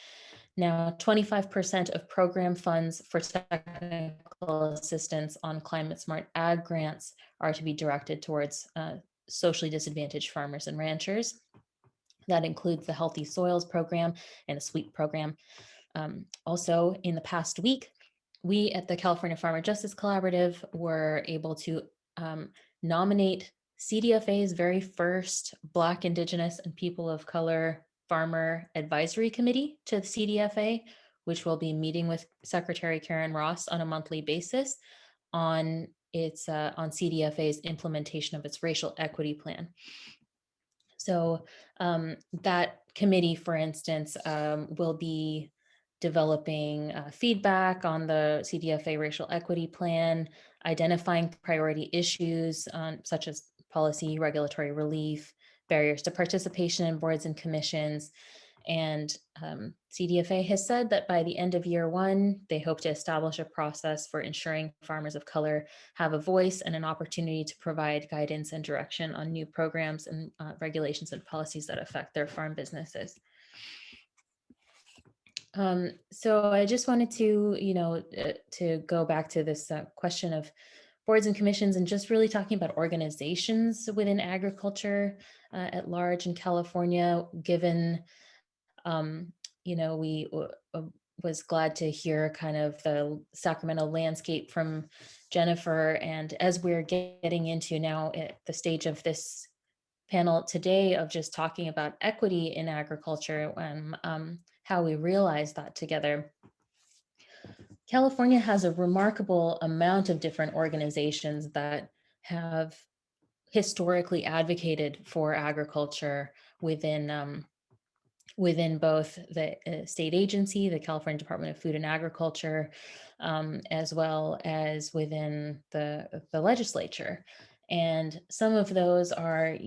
now 25% of program funds for technical assistance on climate smart ag grants are to be directed towards socially disadvantaged farmers and ranchers. That includes the Healthy Soils program and a SWEEP program. Also, in the past week, we at the California Farmer Justice Collaborative were able to nominate CDFA's very first Black, Indigenous, and People of Color Farmer Advisory Committee to the CDFA, which will be meeting with Secretary Karen Ross on a monthly basis on CDFA's implementation of its racial equity plan. So that committee, for instance, will be developing feedback on the CDFA racial equity plan, identifying priority issues such as policy, regulatory relief, barriers to participation in boards and commissions. And CDFA has said that by the end of year one, they hope to establish a process for ensuring farmers of color have a voice and an opportunity to provide guidance and direction on new programs and regulations and policies that affect their farm businesses. So I just wanted to, to go back to this question of boards and commissions and just really talking about organizations within agriculture at large in California, given we was glad to hear kind of the Sacramento landscape from Jennifer. And as we're getting into now at the stage of this panel today of just talking about equity in agriculture and how we realize that together, California has a remarkable amount of different organizations that have historically advocated for agriculture within both the state agency, the California Department of Food and Agriculture, as well as within the legislature. And some of those are,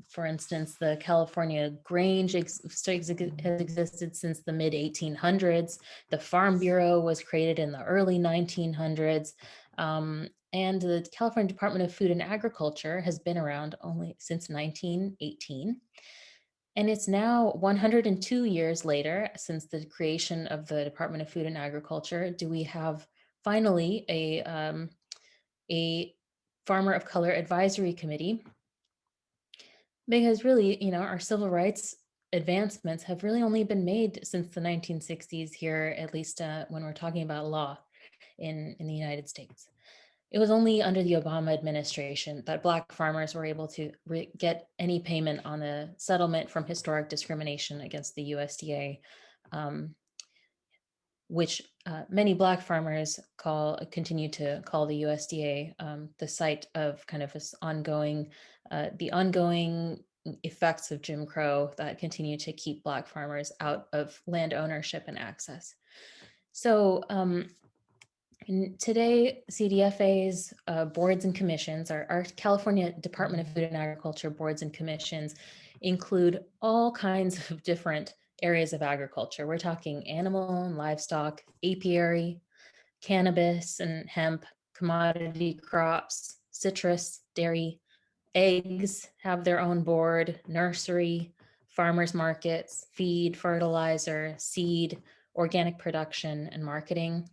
for instance, the California Grange has existed since the mid 1800s. The Farm Bureau was created in the early 1900s. And the California Department of Food and Agriculture has been around only since 1918. And it's now 102 years later since the creation of the Department of Food and Agriculture. Do we have finally a Farmer of Color Advisory Committee? Because really, our civil rights advancements have really only been made since the 1960s here, at least when we're talking about law in the United States. It was only under the Obama administration that Black farmers were able to get any payment on the settlement from historic discrimination against the USDA, which many Black farmers continue to call the USDA the site of kind of this the ongoing effects of Jim Crow that continue to keep Black farmers out of land ownership and access. So today, CDFA's boards and commissions, our California Department of Food and Agriculture boards and commissions include all kinds of different areas of agriculture. We're talking animal and livestock, apiary, cannabis and hemp, commodity crops, citrus, dairy, eggs have their own board, nursery, farmers markets, feed, fertilizer, seed, organic production, and marketing.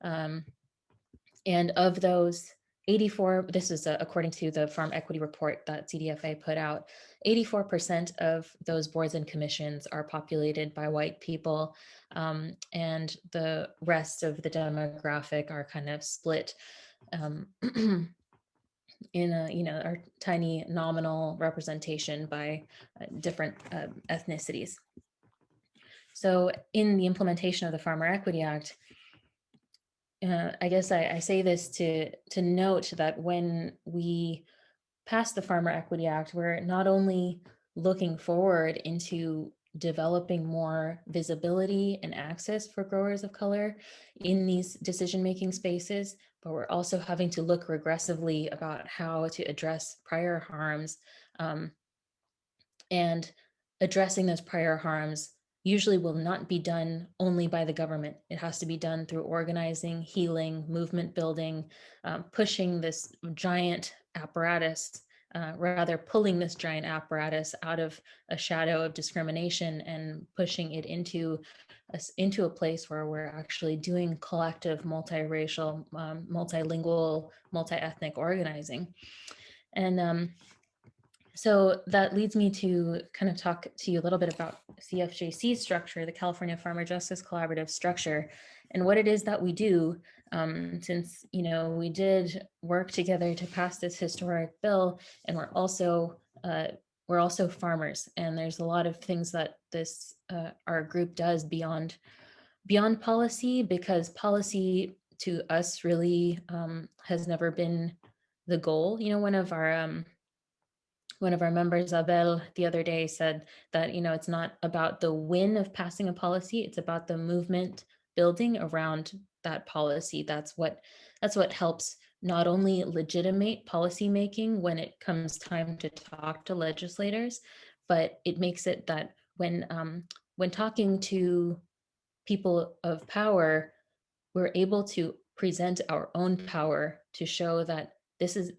And of those, 84, this is according to the Farm Equity Report that CDFA put out, 84% of those boards and commissions are populated by white people, and the rest of the demographic are kind of split in our tiny nominal representation by different ethnicities. So in the implementation of the Farmer Equity Act, I guess I say this to note that when we pass the Farmer Equity Act, we're not only looking forward into developing more visibility and access for growers of color in these decision-making spaces, but we're also having to look regressively about how to address prior harms, and addressing those prior harms usually will not be done only by the government. It has to be done through organizing, healing, movement building, pushing this giant apparatus, rather pulling this giant apparatus out of a shadow of discrimination and pushing it into a place where we're actually doing collective, multiracial, multilingual, multi-ethnic organizing. And so that leads me to kind of talk to you a little bit about CFJC structure, the California Farmer Justice Collaborative structure, and what it is that we do. Since we did work together to pass this historic bill, and we're also farmers, and there's a lot of things that this our group does beyond policy, because policy to us really has never been the goal. One of our members, Abel, the other day said that, it's not about the win of passing a policy, it's about the movement building around that policy. That's what helps not only legitimate policymaking when it comes time to talk to legislators, but it makes it that when talking to people of power, we're able to present our own power to show that this is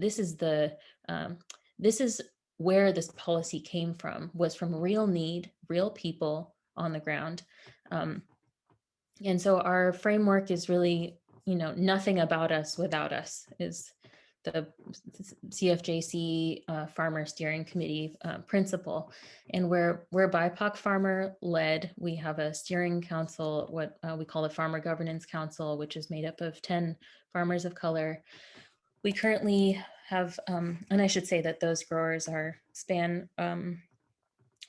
where this policy came from, was from real need, real people on the ground. And so our framework is really, nothing about us without us, is the CFJC Farmer Steering Committee principle. And we're BIPOC farmer led. We have a steering council, what we call the Farmer Governance Council, which is made up of 10 farmers of color. We currently have, and I should say that those growers span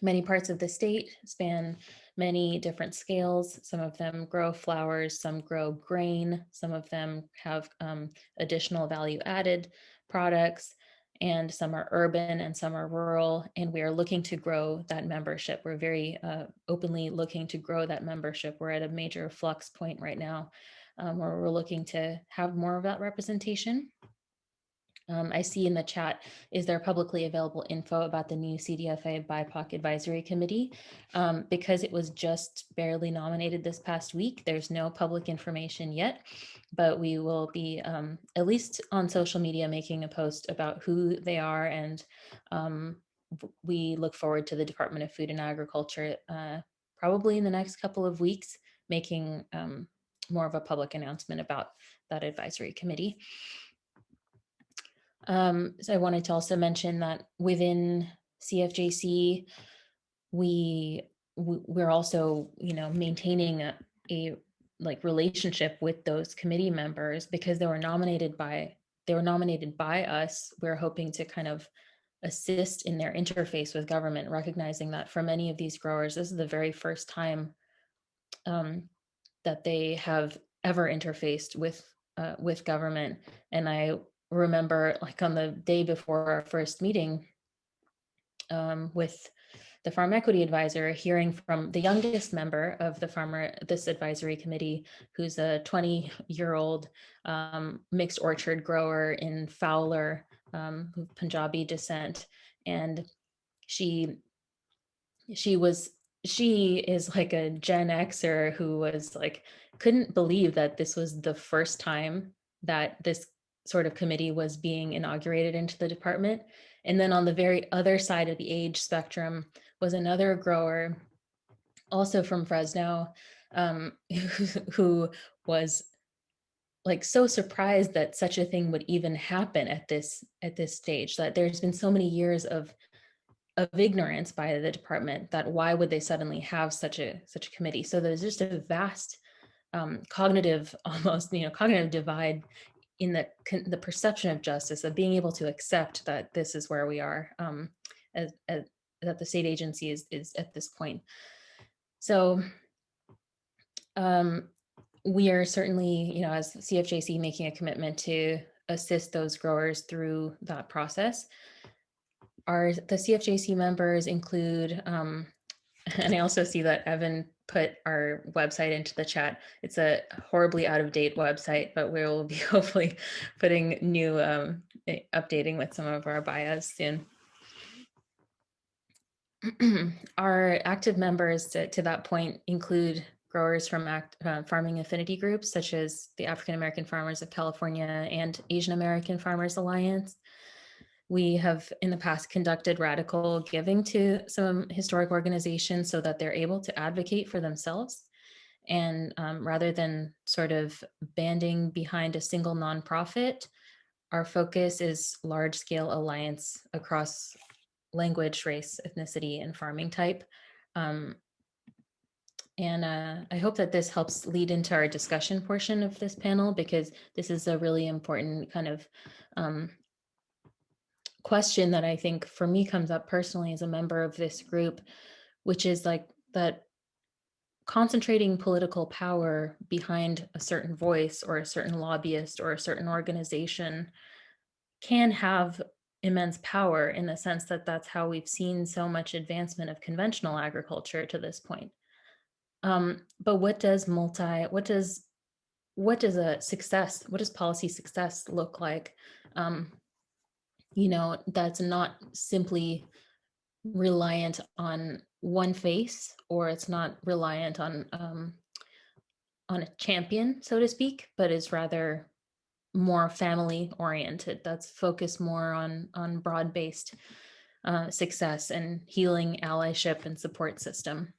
many parts of the state, span many different scales. Some of them grow flowers, some grow grain, some of them have additional value added products, and some are urban and some are rural. And we are looking to grow that membership. We're very openly looking to grow that membership. We're at a major flux point right now, where we're looking to have more of that representation. I see in the chat, is there publicly available info about the new CDFA BIPOC Advisory Committee? Because it was just barely nominated this past week, there's no public information yet, but we will be, at least on social media, making a post about who they are, and we look forward to the Department of Food and Agriculture probably in the next couple of weeks, making more of a public announcement about that advisory committee. So I wanted to also mention that within CFJC, we're also, maintaining a like relationship with those committee members because they were nominated by us. We're hoping to kind of assist in their interface with government, recognizing that for many of these growers, this is the very first time that they have ever interfaced with government. And I remember, like, on the day before our first meeting with the Farm Equity Advisor, hearing from the youngest member of this advisory committee, who's a 20-year-old mixed orchard grower in Fowler, Punjabi descent, and she is like a Gen Xer who was like, couldn't believe that this was the first time that this sort of committee was being inaugurated into the department. And then on the very other side of the age spectrum was another grower, also from Fresno, who was like so surprised that such a thing would even happen at this stage, that there's been so many years of ignorance by the department, that why would they suddenly have such a committee. So there's just a vast cognitive divide in the perception of justice, of being able to accept that this is where we are, that the state agency is at this point. So we are certainly, as CFJC, making a commitment to assist those growers through that process. The CFJC members include, and I also see that Evan put our website into the chat. It's a horribly out of date website, but we'll be hopefully putting new, updating with some of our bios soon. Our active members to that point include growers from farming affinity groups, such as the African American Farmers of California and Asian American Farmers Alliance. We have in the past conducted radical giving to some historic organizations so that they're able to advocate for themselves. And rather than sort of banding behind a single nonprofit, our focus is large scale alliance across language, race, ethnicity, and farming type. And I hope that this helps lead into our discussion portion of this panel, because this is a really important kind of question that I think for me comes up personally as a member of this group, which is like that concentrating political power behind a certain voice or a certain lobbyist or a certain organization can have immense power, in the sense that that's how we've seen so much advancement of conventional agriculture to this point. But what does policy success look like? That's not simply reliant on one face, or it's not reliant on a champion, so to speak, but is rather more family oriented, that's focused more on broad-based success and healing allyship and support system.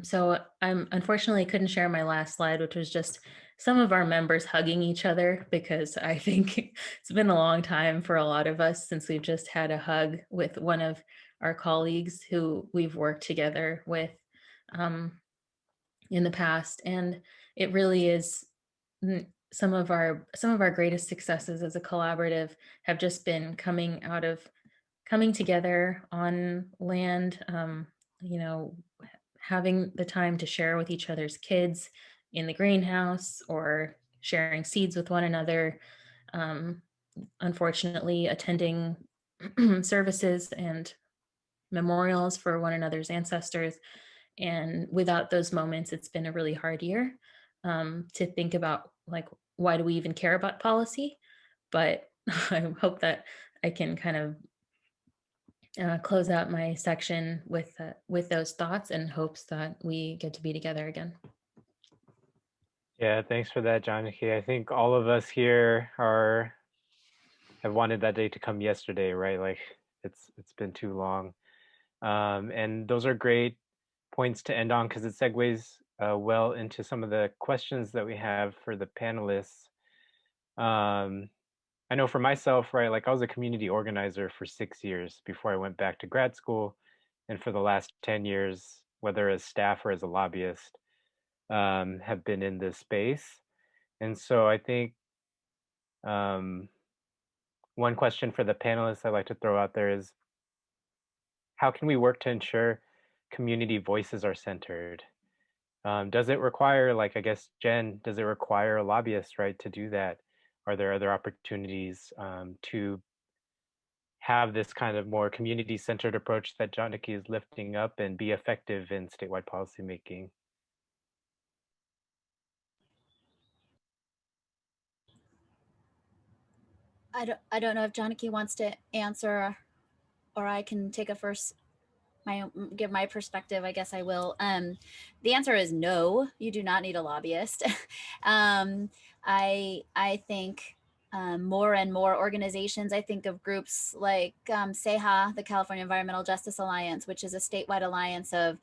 So I'm unfortunately couldn't share my last slide, which was just some of our members hugging each other, because I think it's been a long time for a lot of us since we've just had a hug with one of our colleagues who we've worked together with in the past. And it really is some of our greatest successes as a collaborative have just been coming together on land, having the time to share with each other's kids in the greenhouse, or sharing seeds with one another. Unfortunately, attending services and memorials for one another's ancestors. And without those moments, it's been a really hard year to think about, like, why do we even care about policy? But I hope that I can kind of close out my section with those thoughts and hopes that we get to be together again. Yeah, thanks for that, Janaki. I think all of us here have wanted that day to come yesterday, right? Like it's been too long. And those are great points to end on because it segues well into some of the questions that we have for the panelists. I know for myself, right, like I was a community organizer for 6 years before I went back to grad school. And for the last 10 years, whether as staff or as a lobbyist, have been in this space. And so I think um, one question for the panelists I'd like to throw out there is how can we work to ensure community voices are centered? Does it require, like, I guess, Jen, does it require a lobbyist, right, to do that? Are there other opportunities to have this kind of more community-centered approach that Janaki is lifting up and be effective in statewide policymaking? I don't know if Janaki wants to answer, or I can take a first give my perspective. I guess I will. The answer is no. You do not need a lobbyist. I think more and more organizations. I think of groups like CEHA, the California Environmental Justice Alliance, which is a statewide alliance of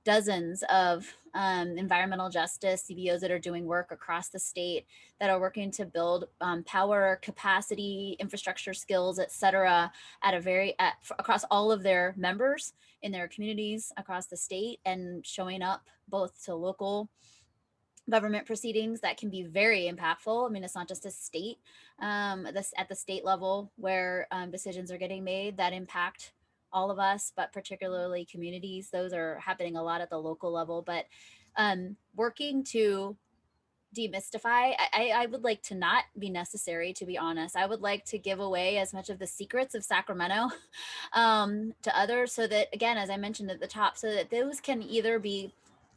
dozens of environmental justice CBOs that are doing work across the state, that are working to build power, capacity, infrastructure skills, et cetera, across all of their members in their communities across the state, and showing up both to local government proceedings that can be very impactful. I mean, it's not just a state, at the state level where decisions are getting made that impact all of us, but particularly communities. Those are happening a lot at the local level. But working to demystify, I would like to not be necessary, to be honest. I would like to give away as much of the secrets of Sacramento to others, so that, again, as I mentioned at the top, so that those can either be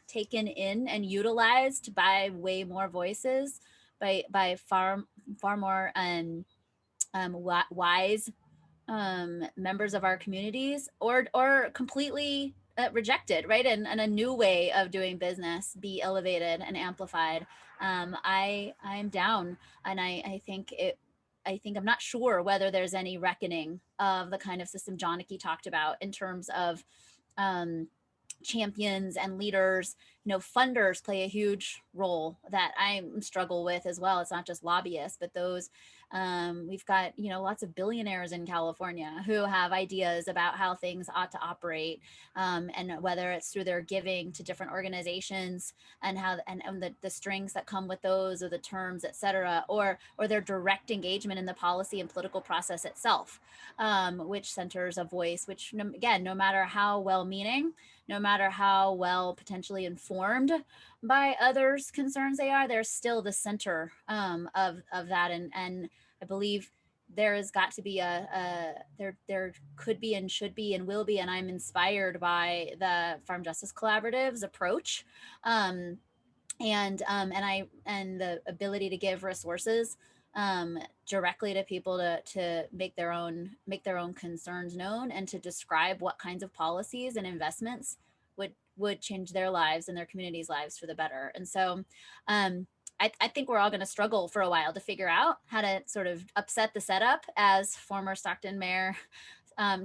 taken in and utilized by way more voices, by far more wise members of our communities, or completely rejected, right? And a new way of doing business be elevated and amplified. I'm down, and I think I'm not sure whether there's any reckoning of the kind of system Janaki talked about in terms of um, champions and leaders. Funders play a huge role that I struggle with as well. It's not just lobbyists, but those we've got lots of billionaires in California who have ideas about how things ought to operate, and whether it's through their giving to different organizations, and how and the strings that come with those, or the terms, et cetera, or their direct engagement in the policy and political process itself, which centers a voice, which, again, no matter how well-meaning, no matter how well potentially informed by others' concerns they are, they're still the center of that. And I believe there has got to be there could be and should be and will be, and I'm inspired by the Farm Justice Collaborative's approach, and the ability to give resources directly to people to make their own concerns known, and to describe what kinds of policies and investments would change their lives and their communities' lives for the better. And so I think we're all going to struggle for a while to figure out how to sort of upset the setup, as former Stockton Mayor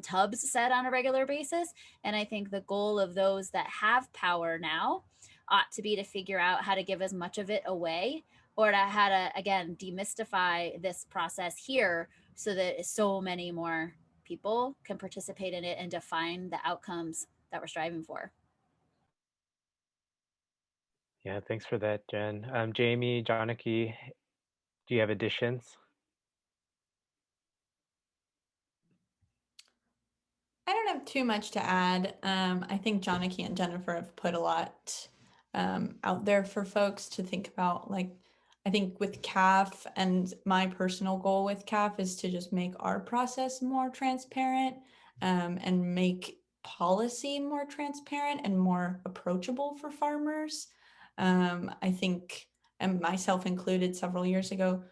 Tubbs said on a regular basis. And I think the goal of those that have power now ought to be to figure out how to give as much of it away, or to how to, again, demystify this process here, so that so many more people can participate in it and define the outcomes that we're striving for. Yeah, thanks for that, Jen. Jamie, Janaki, do you have additions? I don't have too much to add. I think Janaki and Jennifer have put a lot out there for folks to think about. Like, I think with CAFF, and my personal goal with CAFF is to just make our process more transparent, and make policy more transparent and more approachable for farmers. I think, and myself included, several years ago,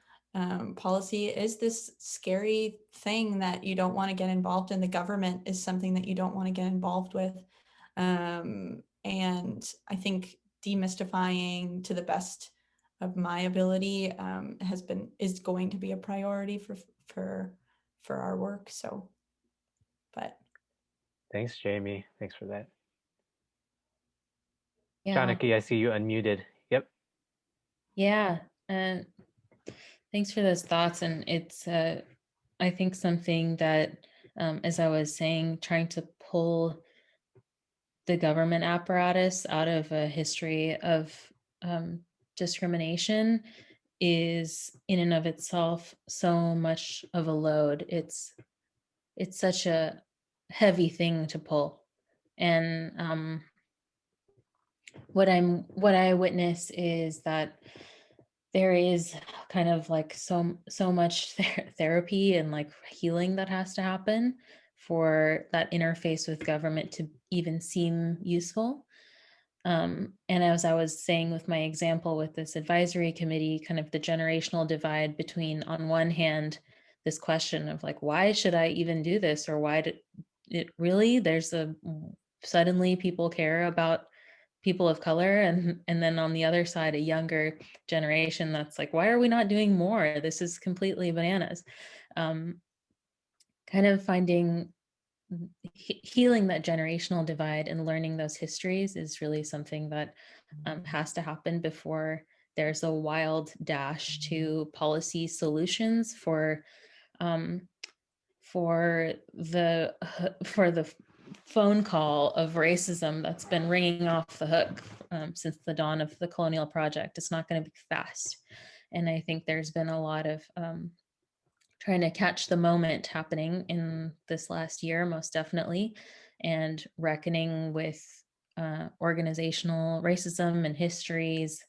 policy is this scary thing that you don't want to get involved in. The government is something that you don't want to get involved with. And I think demystifying to the best of my ability is going to be a priority for our work. So, but Thanks, Jamie. Thanks for that. Yeah. Janaki, I see you unmuted. Yep. Yeah. And thanks for those thoughts. And it's, I think, something that, as I was saying, trying to pull the government apparatus out of a history of discrimination is in and of itself so much of a load. It's such a heavy thing to pull. And what I witness is that there is kind of like so much therapy and like healing that has to happen for that interface with government to even seem useful. And as I was saying with my example with this advisory committee, kind of the generational divide between, on one hand, this question of like, why should I even do this? Or why did it really, suddenly people care about people of color, and then on the other side, a younger generation that's like, why are we not doing more? This is completely bananas. Kind of finding healing that generational divide and learning those histories is really something that has to happen before there's a wild dash to policy solutions for the phone call of racism that's been ringing off the hook since the dawn of the colonial project. It's not going to be fast. And I think there's been a lot of trying to catch the moment happening in this last year, most definitely, and reckoning with organizational racism and histories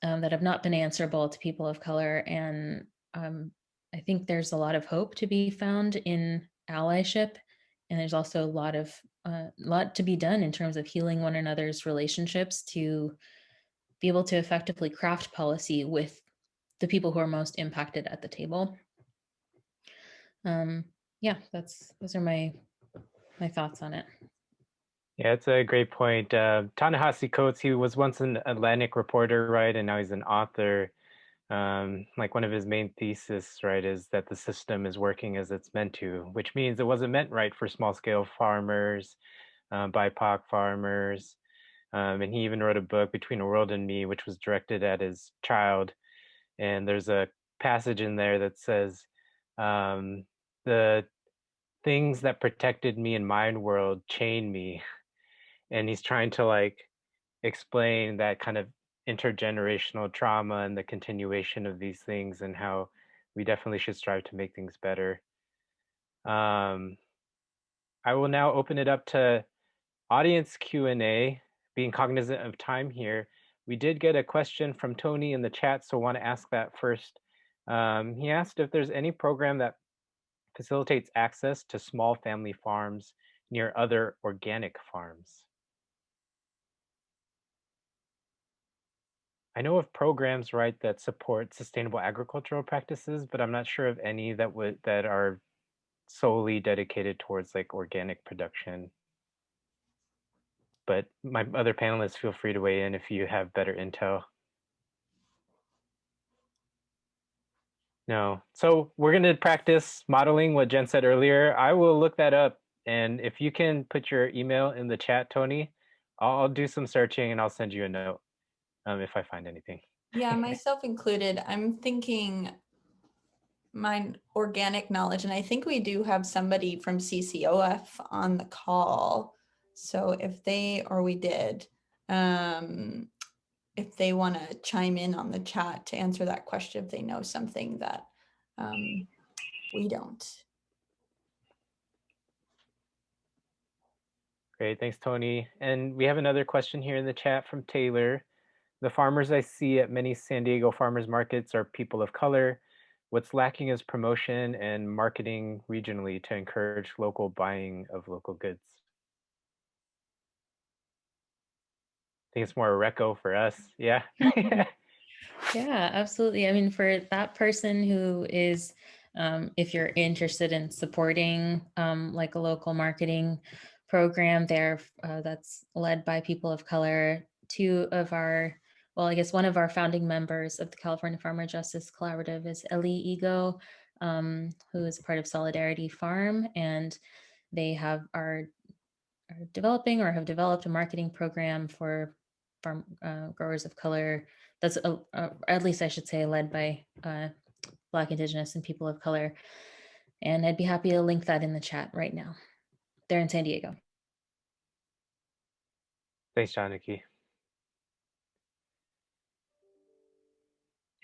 that have not been answerable to people of color. And I think there's a lot of hope to be found in allyship, and there's also a lot to be done in terms of healing one another's relationships to be able to effectively craft policy with the people who are most impacted at the table. Yeah, those are my thoughts on it. Yeah, it's a great point. Ta-Nehisi Coates, he was once an Atlantic reporter, right? And now he's an author. Like one of his main thesis, right, is that the system is working as it's meant to, which means it wasn't meant right for small scale farmers, BIPOC farmers. And he even wrote a book, Between a World and Me, which was directed at his child. And there's a passage in there that says, the things that protected me in my world chain me. And he's trying to like explain that kind of intergenerational trauma and the continuation of these things and how we definitely should strive to make things better. I will now open it up to audience Q&A, being cognizant of time here. We did get a question from Tony in the chat, so I want to ask that first. He asked if there's any program that facilitates access to small family farms near other organic farms. I know of programs, right, that support sustainable agricultural practices, but I'm not sure of any that are solely dedicated towards like organic production. But my other panelists, feel free to weigh in if you have better intel. No. So we're going to practice modeling what Jen said earlier. I will look that up. And if you can put your email in the chat, Tony, I'll do some searching and I'll send you a note if I find anything. Yeah, myself included. I'm thinking my organic knowledge, and I think we do have somebody from CCOF on the call. So if they, or we did, if they want to chime in on the chat to answer that question, if they know something that we don't. Great, thanks, Tony. And we have another question here in the chat from Taylor. The farmers I see at many San Diego farmers markets are people of color. What's lacking is promotion and marketing regionally to encourage local buying of local goods. I think it's more a reco for us, yeah. Yeah, absolutely. I mean, for that person who is, if you're interested in supporting like a local marketing program there that's led by people of color, I guess one of our founding members of the California Farmer Justice Collaborative is Ellie Ego, who is part of Solidarity Farm, and they are developing or have developed a marketing program for farm growers of color that's at least I should say led by Black, Indigenous, and people of color. And I'd be happy to link that in the chat right now. They're in San Diego. Thanks, Janaki.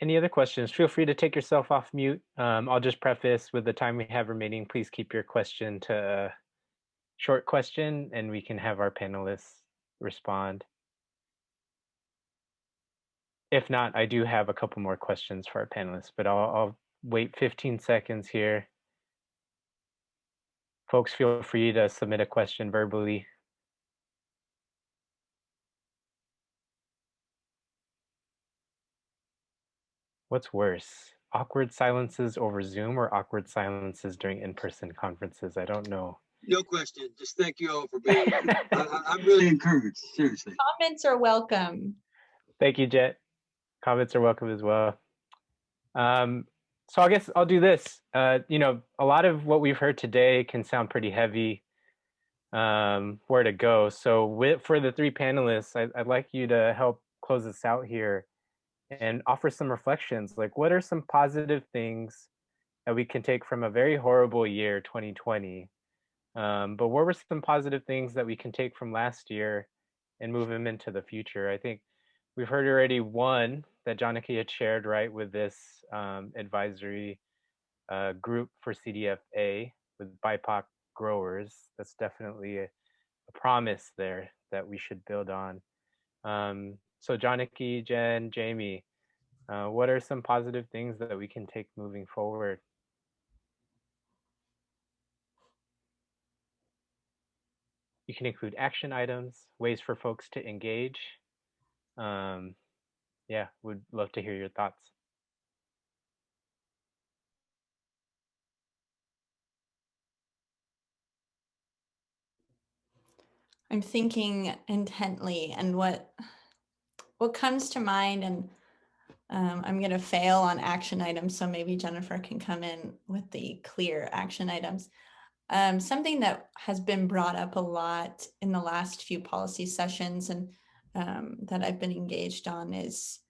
Any other questions? Feel free to take yourself off mute. I'll just preface with the time we have remaining, please keep your question to a short question and we can have our panelists respond. If not, I do have a couple more questions for our panelists, but I'll wait 15 seconds here. Folks, feel free to submit a question verbally. What's worse, awkward silences over Zoom or awkward silences during in-person conferences? I don't know. No question. Just thank you all for being here. I'm really encouraged, seriously. Comments are welcome. Thank you, Jet. Comments are welcome as well. So I guess I'll do this. You know, a lot of what we've heard today can sound pretty heavy. Where to go? So for the three panelists, I'd like you to help close us out here and offer some reflections. Like, what are some positive things that we can take from a very horrible year, 2020? But what were some positive things that we can take from last year and move them into the future? I think we've heard already one that Janaki had shared, right, with this advisory group for CDFA with BIPOC growers. That's definitely a promise there that we should build on. So Janaki, Jen, Jamie, what are some positive things that we can take moving forward? You can include action items, ways for folks to engage. Yeah, would love to hear your thoughts. I'm thinking intently, and what comes to mind, and I'm going to fail on action items, so maybe Jennifer can come in with the clear action items. Something that has been brought up a lot in the last few policy sessions and that I've been engaged on is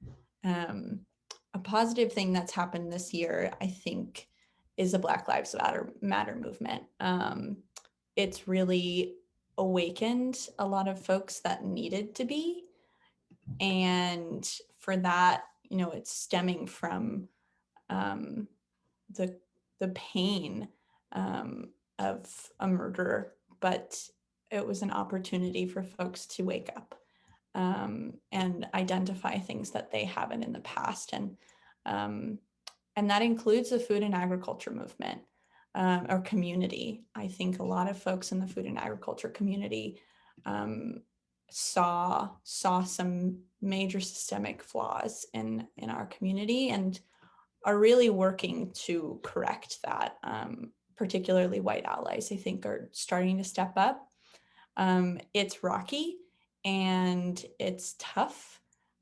a positive thing that's happened this year, I think, is the Black Lives Matter movement. It's really awakened a lot of folks that needed to be. And for that, you know, it's stemming from the pain of a murder, but it was an opportunity for folks to wake up and identify things that they haven't in the past. And that includes the food and agriculture movement or community. I think a lot of folks in the food and agriculture community saw some major systemic flaws in our community and are really working to correct that. Particularly white allies, I think, are starting to step up. It's rocky and it's tough,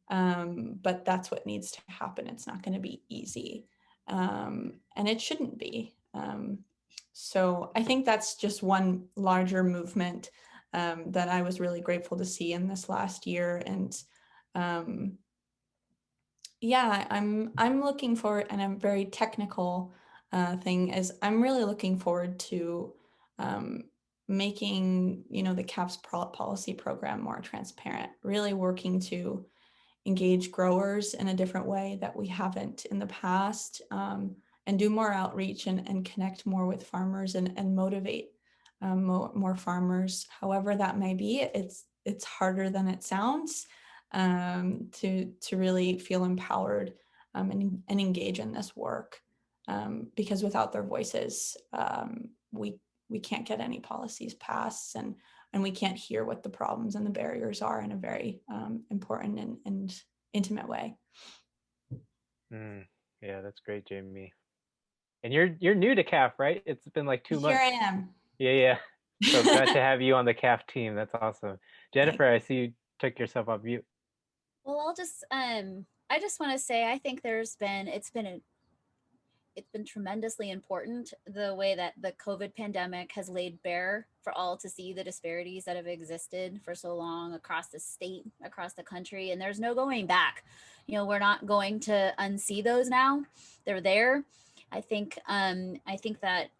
but that's what needs to happen. It's not going to be easy, and it shouldn't be. So I think that's just one larger movement that I was really grateful to see in this last year. And yeah, I'm looking forward, and a very technical thing is I'm really looking forward to making, you know, the CAFF's policy program more transparent, really working to engage growers in a different way that we haven't in the past, and do more outreach and connect more with farmers and motivate more farmers, however that may be. It's harder than it sounds to really feel empowered and engage in this work, because without their voices, we can't get any policies passed, and we can't hear what the problems and the barriers are in a very important and intimate way. Yeah, that's great, Jamie. And you're new to CAFF, right? It's been like 2 Here months. I am. Yeah. So glad to have you on the CAFF team. That's awesome. Jennifer, I see you took yourself off mute. Well, I just want to say I think it's been tremendously important the way that the COVID pandemic has laid bare for all to see the disparities that have existed for so long across the state, across the country, and there's no going back. We're not going to unsee those now. They're there. I think that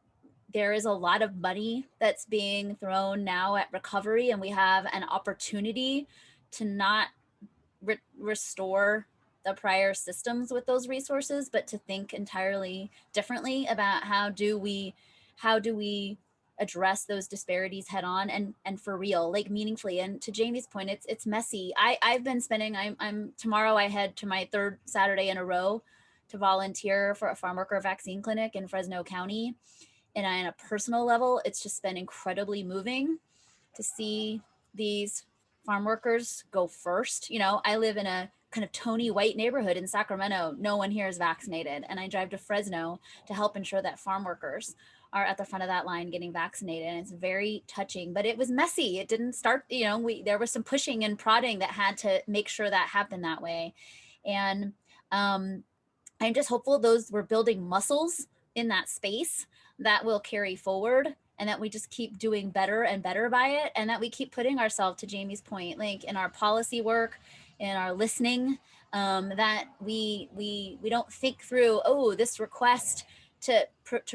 there is a lot of money that's being thrown now at recovery, and we have an opportunity to not restore the prior systems with those resources, but to think entirely differently about how do we address those disparities head on and for real, like meaningfully. And to Jamie's point, it's messy. I've been spending I'm tomorrow I head to my third Saturday in a row to volunteer for a farm worker vaccine clinic in Fresno County. And on a personal level, it's just been incredibly moving to see these farm workers go first. I live in a kind of Tony white neighborhood in Sacramento. No one here is vaccinated. And I drive to Fresno to help ensure that farm workers are at the front of that line getting vaccinated. And it's very touching, but it was messy. It didn't start, there was some pushing and prodding that had to make sure that happened that way. And I'm just hopeful those we're building muscles in that space that will carry forward, and that we just keep doing better and better by it, and that we keep putting ourselves, to Jamie's point, like in our policy work, in our listening, that we don't think through, oh, this request to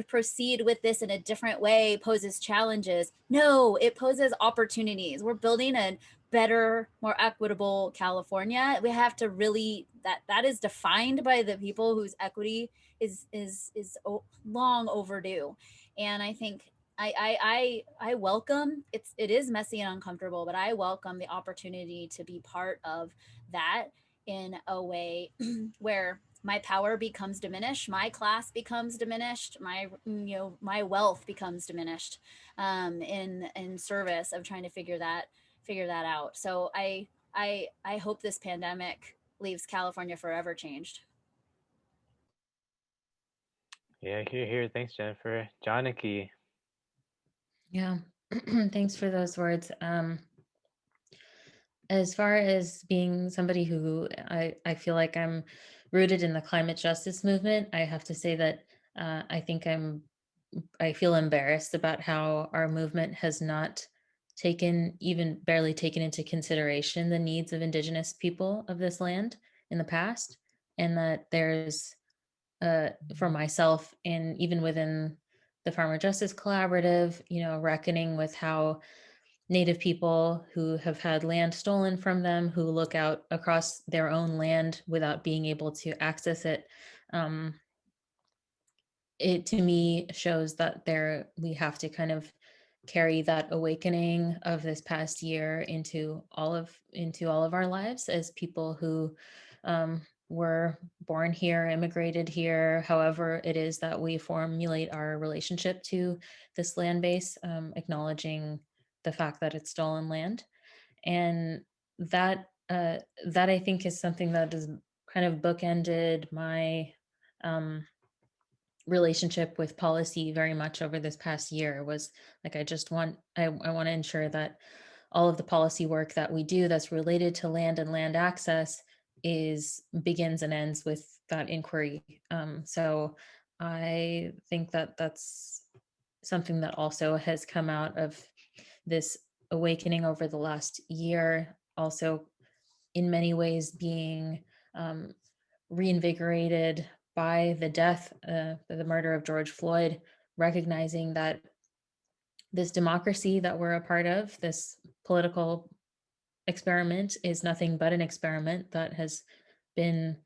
proceed with this in a different way poses challenges. No, it poses opportunities. We're building a better, more equitable California. We have to really that is defined by the people whose equity is long overdue. And I think I welcome it is messy and uncomfortable, but I welcome the opportunity to be part of that in a way where my power becomes diminished, my class becomes diminished, my wealth becomes diminished, in service of trying to figure that out. So I hope this pandemic leaves California forever changed. Yeah, here. Thanks, Jennifer. Janaki. Yeah, thanks for those words. As far as being somebody who I feel like I'm rooted in the climate justice movement, I have to say that I feel embarrassed about how our movement has not even barely taken into consideration the needs of Indigenous people of this land in the past. And that there's, for myself, and even within the Farmer Justice Collaborative, reckoning with how Native people who have had land stolen from them, who look out across their own land without being able to access it, it to me shows that we have to kind of carry that awakening of this past year into all of our lives as people who were born here, immigrated here, however it is that we formulate our relationship to this land base, acknowledging the fact that it's stolen land. And that I think is something that is kind of bookended my relationship with policy very much over this past year. Was like, I want to ensure that all of the policy work that we do that's related to land and land access begins and ends with that inquiry. So I think that that's something that also has come out of this awakening over the last year, also in many ways being reinvigorated by the murder of George Floyd, recognizing that this democracy that we're a part of, this political experiment, is nothing but an experiment that has been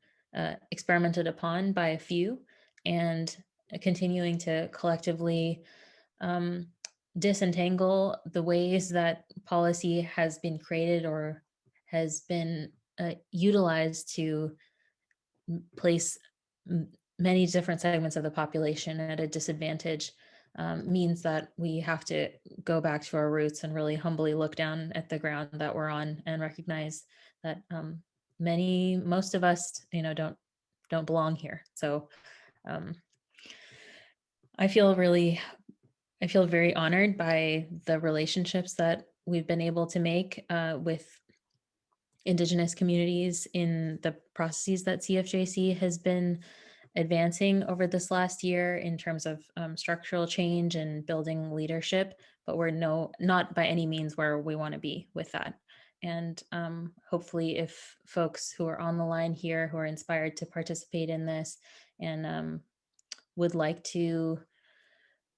experimented upon by a few, and continuing to collectively disentangle the ways that policy has been created or has been utilized to place many different segments of the population at a disadvantage, means that we have to go back to our roots and really humbly look down at the ground that we're on and recognize that most of us, don't don't belong here. So I feel very honored by the relationships that we've been able to make with Indigenous communities in the processes that CFJC has been advancing over this last year in terms of structural change and building leadership, but we're not by any means where we want to be with that. And hopefully if folks who are on the line here who are inspired to participate in this and would like to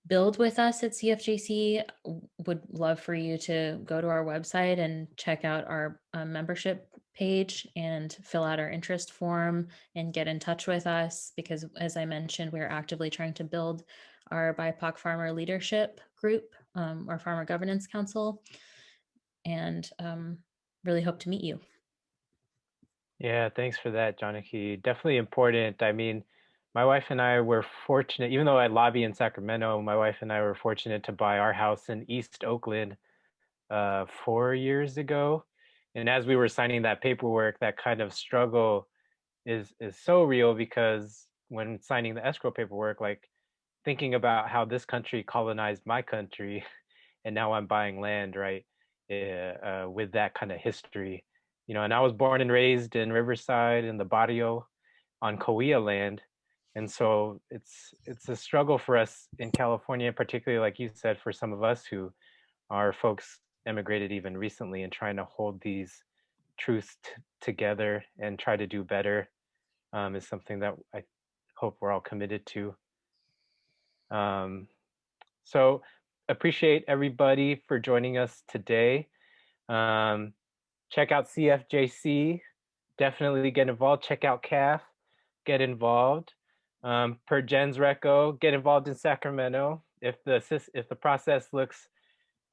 build with us at CFJC, would love for you to go to our website and check out our membership page and fill out our interest form and get in touch with us, because as I mentioned, we're actively trying to build our BIPOC farmer leadership group, our Farmer Governance Council, and really hope to meet you. Yeah, thanks for that, Janaki. Definitely important. I mean, my wife and I were fortunate, even though I lobby in Sacramento, my wife and I were fortunate to buy our house in East Oakland 4 years ago. And as we were signing that paperwork, that kind of struggle is so real, because when signing the escrow paperwork, like thinking about how this country colonized my country, and now I'm buying land, right, with that kind of history, you know. And I was born and raised in Riverside in the barrio on Cahuilla land, and so it's a struggle for us in California, particularly like you said, for some of us who are folks emigrated even recently, and trying to hold these truths together and try to do better is something that I hope we're all committed to. So appreciate everybody for joining us today. Check out CFJC, definitely get involved. Check out CAFF, get involved. Per Jen's reco, get involved in Sacramento. If the process looks,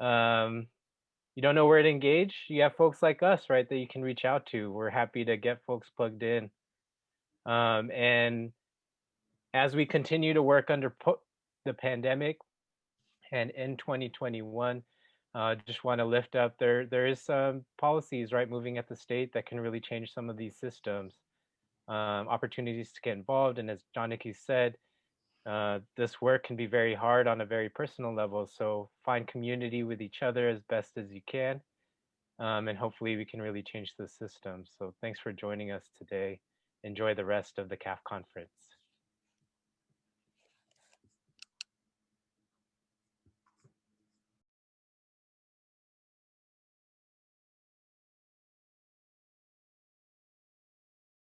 you don't know where to engage, you have folks like us, right, that you can reach out to. We're happy to get folks plugged in. And as we continue to work under the pandemic and in 2021, just want to lift up, there is some policies, right, moving at the state that can really change some of these systems. Opportunities to get involved, and as Janaki said, this work can be very hard on a very personal level, so find community with each other as best as you can, and hopefully we can really change the system. So thanks for joining us today. Enjoy the rest of the CAFF conference.